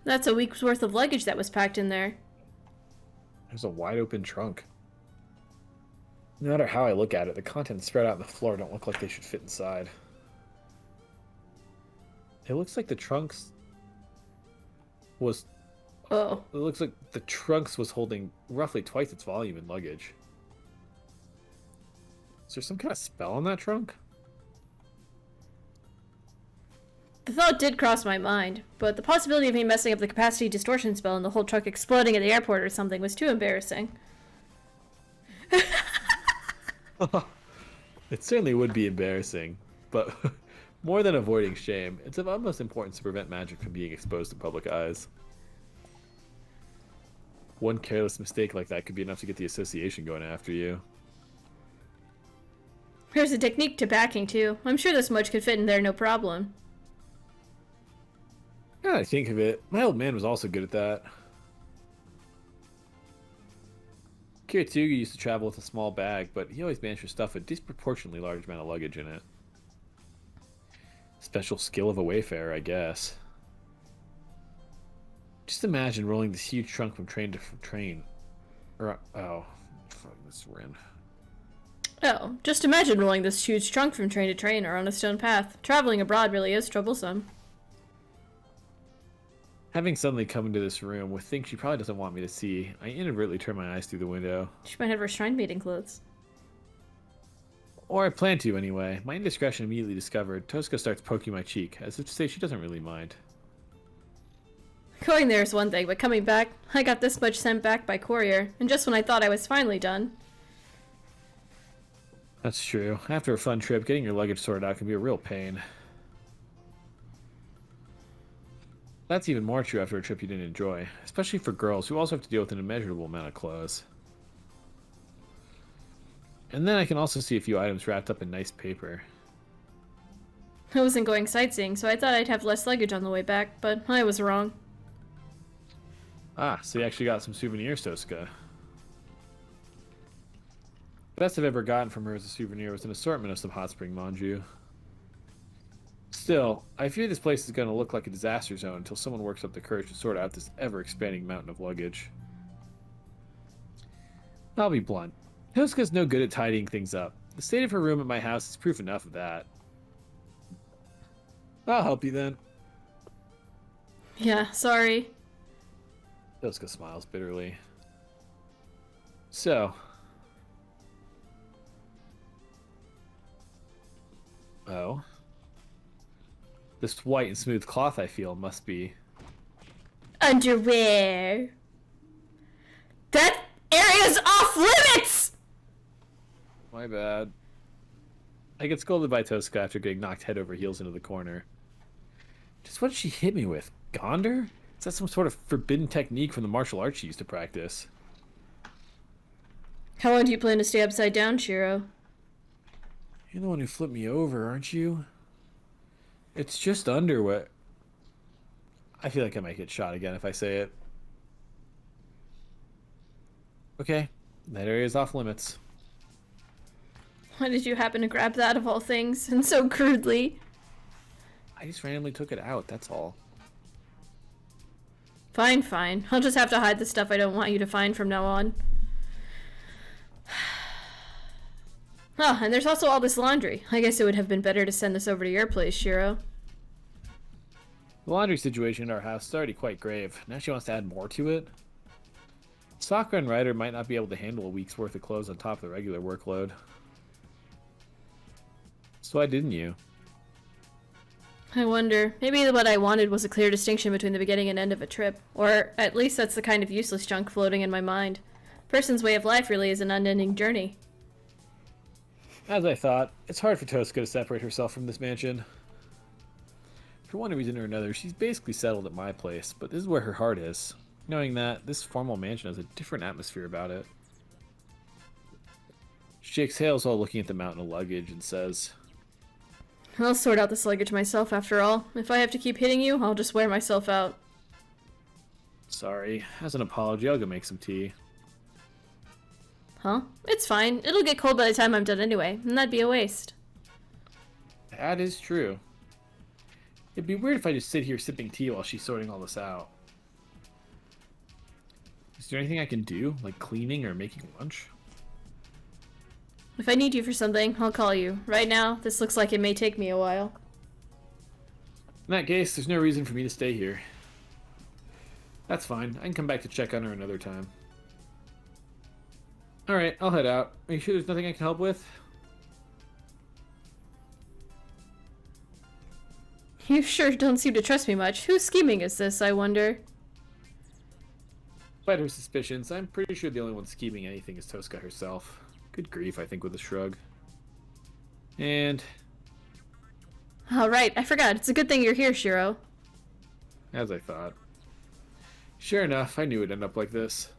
That's a week's worth of luggage that was packed in there. There's a wide open trunk. No matter how I look at it, the contents spread out on the floor don't look like they should fit inside. It looks like the trunks was... Oh. It looks like the trunks was holding roughly twice its volume in luggage. Is there some kind of spell on that trunk? The thought did cross my mind, but the possibility of me messing up the capacity distortion spell and the whole truck exploding at the airport or something was too embarrassing. It certainly would be embarrassing, but more than avoiding shame, it's of utmost importance to prevent magic from being exposed to public eyes. One careless mistake like that could be enough to get the association going after you. There's a technique to backing, too. I'm sure this much could fit in there no problem. Now that I think of it, my old man was also good at that. Kirituga used to travel with a small bag, but he always managed to stuff a disproportionately large amount of luggage in it. Special skill of a wayfarer, I guess. Just imagine rolling this huge trunk from train to train. Or, oh, fuck this Rin. Oh, just imagine rolling this huge trunk from train to train or on a stone path. Traveling abroad really is troublesome. Having suddenly come into this room with things she probably doesn't want me to see, I inadvertently turn my eyes through the window. She might have her shrine maiden clothes. Or I plan to, anyway. My indiscretion immediately discovered, Tosca starts poking my cheek, as if to say she doesn't really mind. Going there is one thing, but coming back, I got this much sent back by courier, and just when I thought I was finally done. That's true. After a fun trip, getting your luggage sorted out can be a real pain. That's even more true after a trip you didn't enjoy, especially for girls who also have to deal with an immeasurable amount of clothes. And then I can also see a few items wrapped up in nice paper. I wasn't going sightseeing, so I thought I'd have less luggage on the way back, but I was wrong. Ah, so you actually got some souvenirs, Tosca. The best I've ever gotten from her as a souvenir was an assortment of some hot spring manju. Still, I fear this place is going to look like a disaster zone until someone works up the courage to sort out this ever-expanding mountain of luggage. I'll be blunt. Tosca's no good at tidying things up. The state of her room at my house is proof enough of that. I'll help you then. Yeah, sorry. Tosca smiles bitterly. So. Oh. This white and smooth cloth I feel must be... Underwear. That area's off limits! My bad. I get scolded by Tosca after getting knocked head over heels into the corner. Just what did she hit me with? Gonder? Is that some sort of forbidden technique from the martial arts she used to practice? How long do you plan to stay upside down, Shiro? You're the one who flipped me over, aren't you? It's just underwear. I feel like I might get shot again if I say it. Okay, that area is off limits. Why did you happen to grab that of all things, and so crudely? I just randomly took it out, that's all. Fine, fine. I'll just have to hide the stuff I don't want you to find from now on. Oh, and there's also all this laundry. I guess it would have been better to send this over to your place, Shiro. The laundry situation in our house is already quite grave. Now she wants to add more to it? Sakura and Ryder might not be able to handle a week's worth of clothes on top of the regular workload. So why didn't you? I wonder. Maybe what I wanted was a clear distinction between the beginning and end of a trip. Or at least that's the kind of useless junk floating in my mind. A person's way of life really is an unending journey. As I thought, it's hard for Tosca to separate herself from this mansion. For one reason or another, she's basically settled at my place, but this is where her heart is. Knowing that, this formal mansion has a different atmosphere about it. She exhales while looking at the mountain of luggage and says, I'll sort out this luggage myself after all. If I have to keep hitting you, I'll just wear myself out. Sorry, as an apology, I'll go make some tea. Huh? It's fine. It'll get cold by the time I'm done anyway, and that'd be a waste. That is true. It'd be weird if I just sit here sipping tea while she's sorting all this out. Is there anything I can do, like cleaning or making lunch? If I need you for something, I'll call you. Right now, this looks like it may take me a while. In that case, there's no reason for me to stay here. That's fine. I can come back to check on her another time. Alright, I'll head out. Are you sure there's nothing I can help with? You sure don't seem to trust me much. Whose scheming is this, I wonder? Despite her suspicions, I'm pretty sure the only one scheming anything is Tosca herself. Good grief, I think, with a shrug. And... Alright, I forgot. It's a good thing you're here, Shiro. as I thought. Sure enough, I knew it'd end up like this.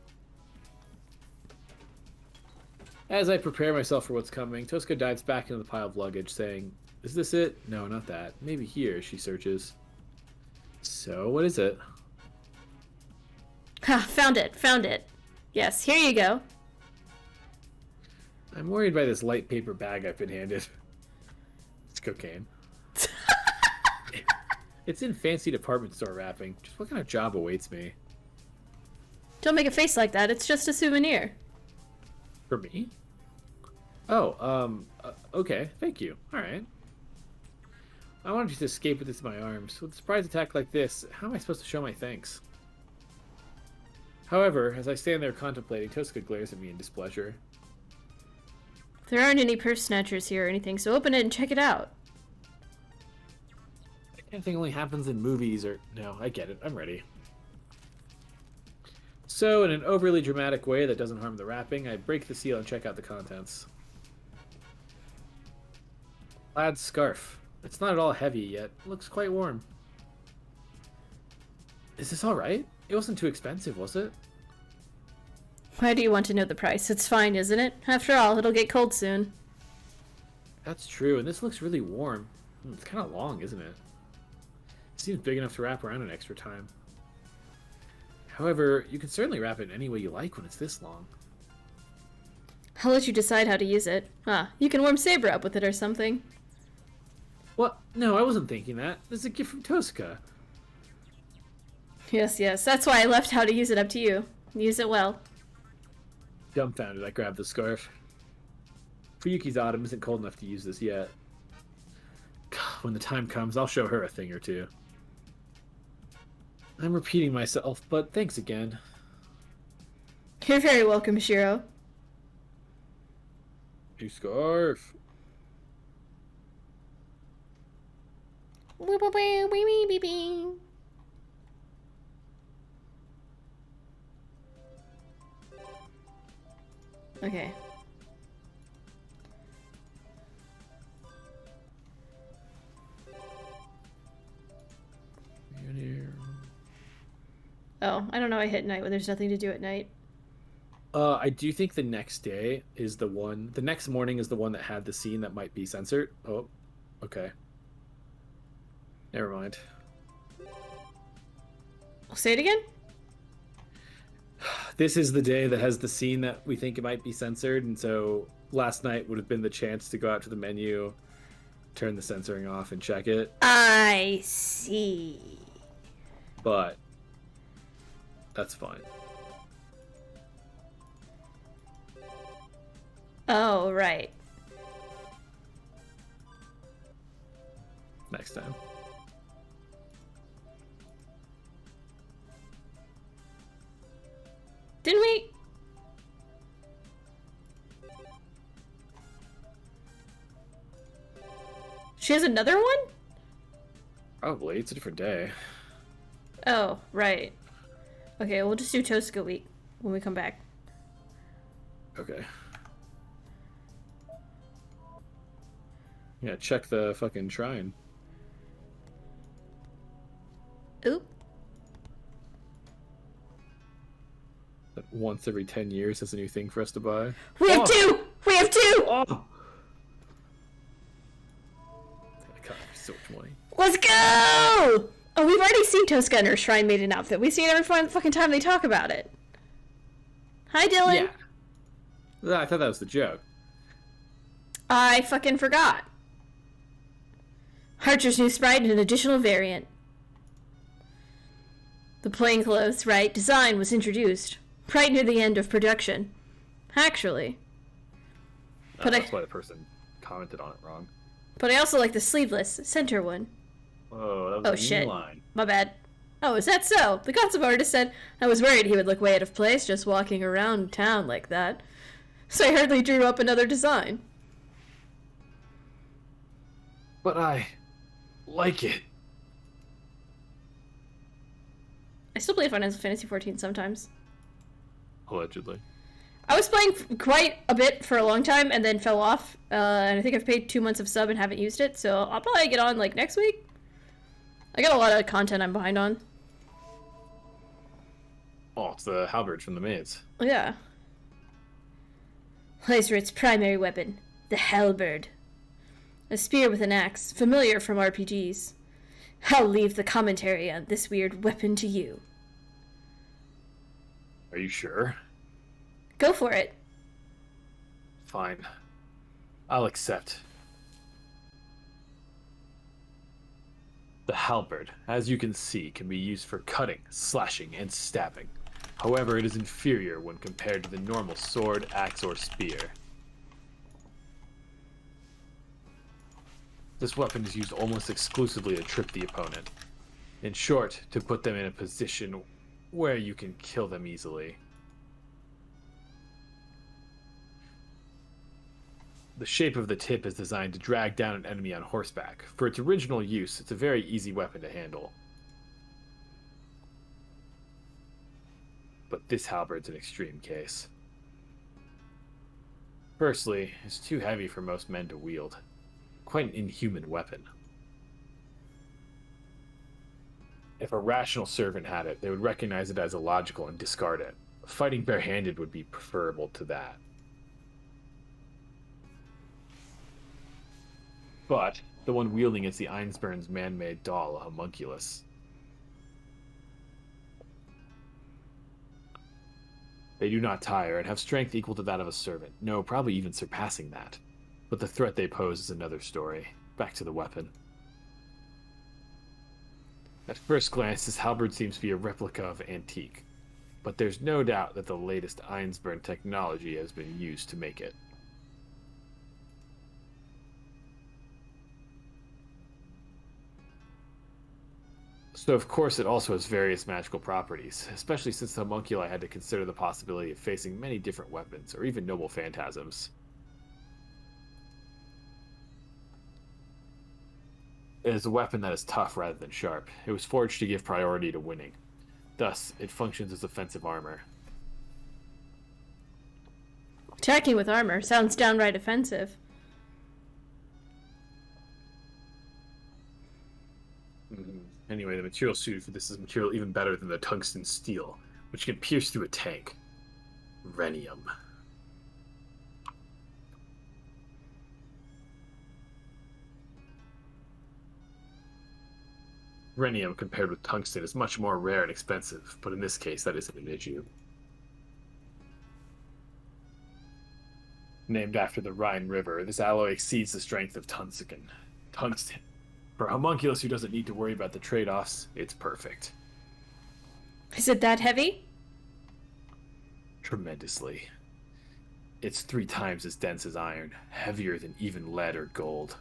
As I prepare myself for what's coming, Tosca dives back into the pile of luggage, saying, "Is this it? No, not that. Maybe here," she searches. "So, what is it?" Ha, found it, found it. Yes, here you go. I'm worried by this light paper bag I've been handed. It's cocaine. It's in fancy department store wrapping. Just what kind of job awaits me? Don't make a face like that, it's just a souvenir. For me? Oh, okay, thank you. Alright. I wanted you to escape with this in my arms. With a surprise attack like this, how am I supposed to show my thanks? However, as I stand there contemplating, Tosca glares at me in displeasure. There aren't any purse snatchers here or anything, so open it and check it out. That kind of thing only happens in movies or... No, I get it. I'm ready. So, in an overly dramatic way that doesn't harm the wrapping, I break the seal and check out the contents. Plaid scarf. It's not at all heavy, yet it looks quite warm. Is this alright? It wasn't too expensive, was it? Why do you want to know the price? It's fine, isn't it? After all, it'll get cold soon. That's true, and this looks really warm. It's kind of long, isn't it? It seems big enough to wrap around an extra time. However, you can certainly wrap it any way you like when it's this long. I'll let you decide how to use it. Ah, you can warm Saber up with it or something. What? No, I wasn't thinking that. This is a gift from Tosca. Yes, yes, that's why I left how to use it up to you. Use it well. Dumbfounded, I grabbed the scarf. Fuyuki's autumn isn't cold enough to use this yet. God, when the time comes, I'll show her a thing or two. I'm repeating myself, but thanks again. You're very welcome, Shiro. New scarf. Okay. Oh, I don't know. I hit night when there's nothing to do at night. I do think the next day is the one. The next morning is the one that had the scene that might be censored. Oh, okay. Never mind. I'll say it again? This is the day that has the scene that we think it might be censored, and so last night would have been the chance to go out to the menu, turn the censoring off, and check it. I see. But that's fine. Oh, right. Next time. Didn't we? She has another one? Probably. It's a different day. Oh, right. Okay, we'll just do Tosca week when we come back. Okay. Yeah, check the fucking shrine. Oop. That once every 10 years is a new thing for us to buy. We have two! We have two! Oh! God, there's so much money. Let's go! Oh, we've already seen Tosca in her shrine maiden outfit. We see it every fucking time they talk about it. Hi, Dylan. Yeah. I thought that was the joke. I fucking forgot. Archer's new sprite and an additional variant. The plainclothes, right, design was introduced. right near the end of production. Actually. But That's why the person commented on it wrong. But I also like the sleeveless center one. Oh, that was a shit. new line. My bad. Oh, is that so? The concept artist said, I was worried he would look way out of place just walking around town like that. So I hurriedly drew up another design. But I like it. I still play Final Fantasy XIV sometimes. Allegedly. I was playing quite a bit for a long time and then fell off. And I think I've paid 2 months of sub and haven't used it, so I'll probably get on like next week. I got a lot of content I'm behind on. Oh, it's the halberd from the maids. Yeah. Lysert's primary weapon, the halberd. A spear with an axe, familiar from RPGs. I'll leave the commentary on this weird weapon to you. Are you sure? Go for it. Fine. I'll accept. The halberd, as you can see, can be used for cutting, slashing, and stabbing. However, it is inferior when compared to the normal sword, axe, or spear. This weapon is used almost exclusively to trip the opponent. In short, to put them in a position where you can kill them easily. The shape of the tip is designed to drag down an enemy on horseback. For its original use, it's a very easy weapon to handle. But this halberd's an extreme case. Firstly, it's too heavy for most men to wield. Quite an inhuman weapon. If a rational servant had it, they would recognize it as illogical and discard it. Fighting barehanded would be preferable to that. But the one wielding is the Einsburn's man-made doll, a homunculus. They do not tire and have strength equal to that of a servant. No, probably even surpassing that. But the threat they pose is another story. Back to the weapon. At first glance, this halberd seems to be a replica of antique. But there's no doubt that the latest Einsburn technology has been used to make it. So of course it also has various magical properties, especially since the homunculi had to consider the possibility of facing many different weapons, or even noble phantasms. It is a weapon that is tough rather than sharp. It was forged to give priority to winning. Thus, it functions as offensive armor. Attacking with armor sounds downright offensive. Anyway, the material suited for this is material even better than the tungsten steel, which can pierce through a tank. Rhenium. Rhenium, compared with tungsten, is much more rare and expensive, but in this case, that isn't an issue. Named after the Rhine River, this alloy exceeds the strength of tungsten. For a homunculus who doesn't need to worry about the trade-offs, it's perfect. Is it that heavy? Tremendously. It's 3 times as dense as iron, heavier than even lead or gold.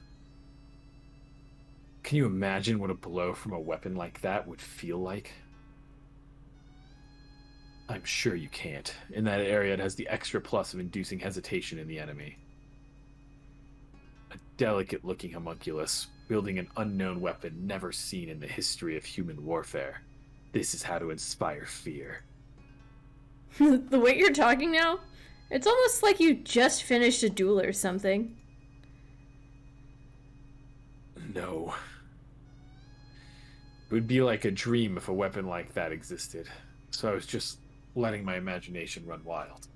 Can you imagine what a blow from a weapon like that would feel like? I'm sure you can't. In that area, it has the extra plus of inducing hesitation in the enemy. A delicate-looking homunculus, wielding an unknown weapon never seen in the history of human warfare. This is how to inspire fear. The way you're talking now, it's almost like you just finished a duel or something. No. It would be like a dream if a weapon like that existed. So I was just letting my imagination run wild.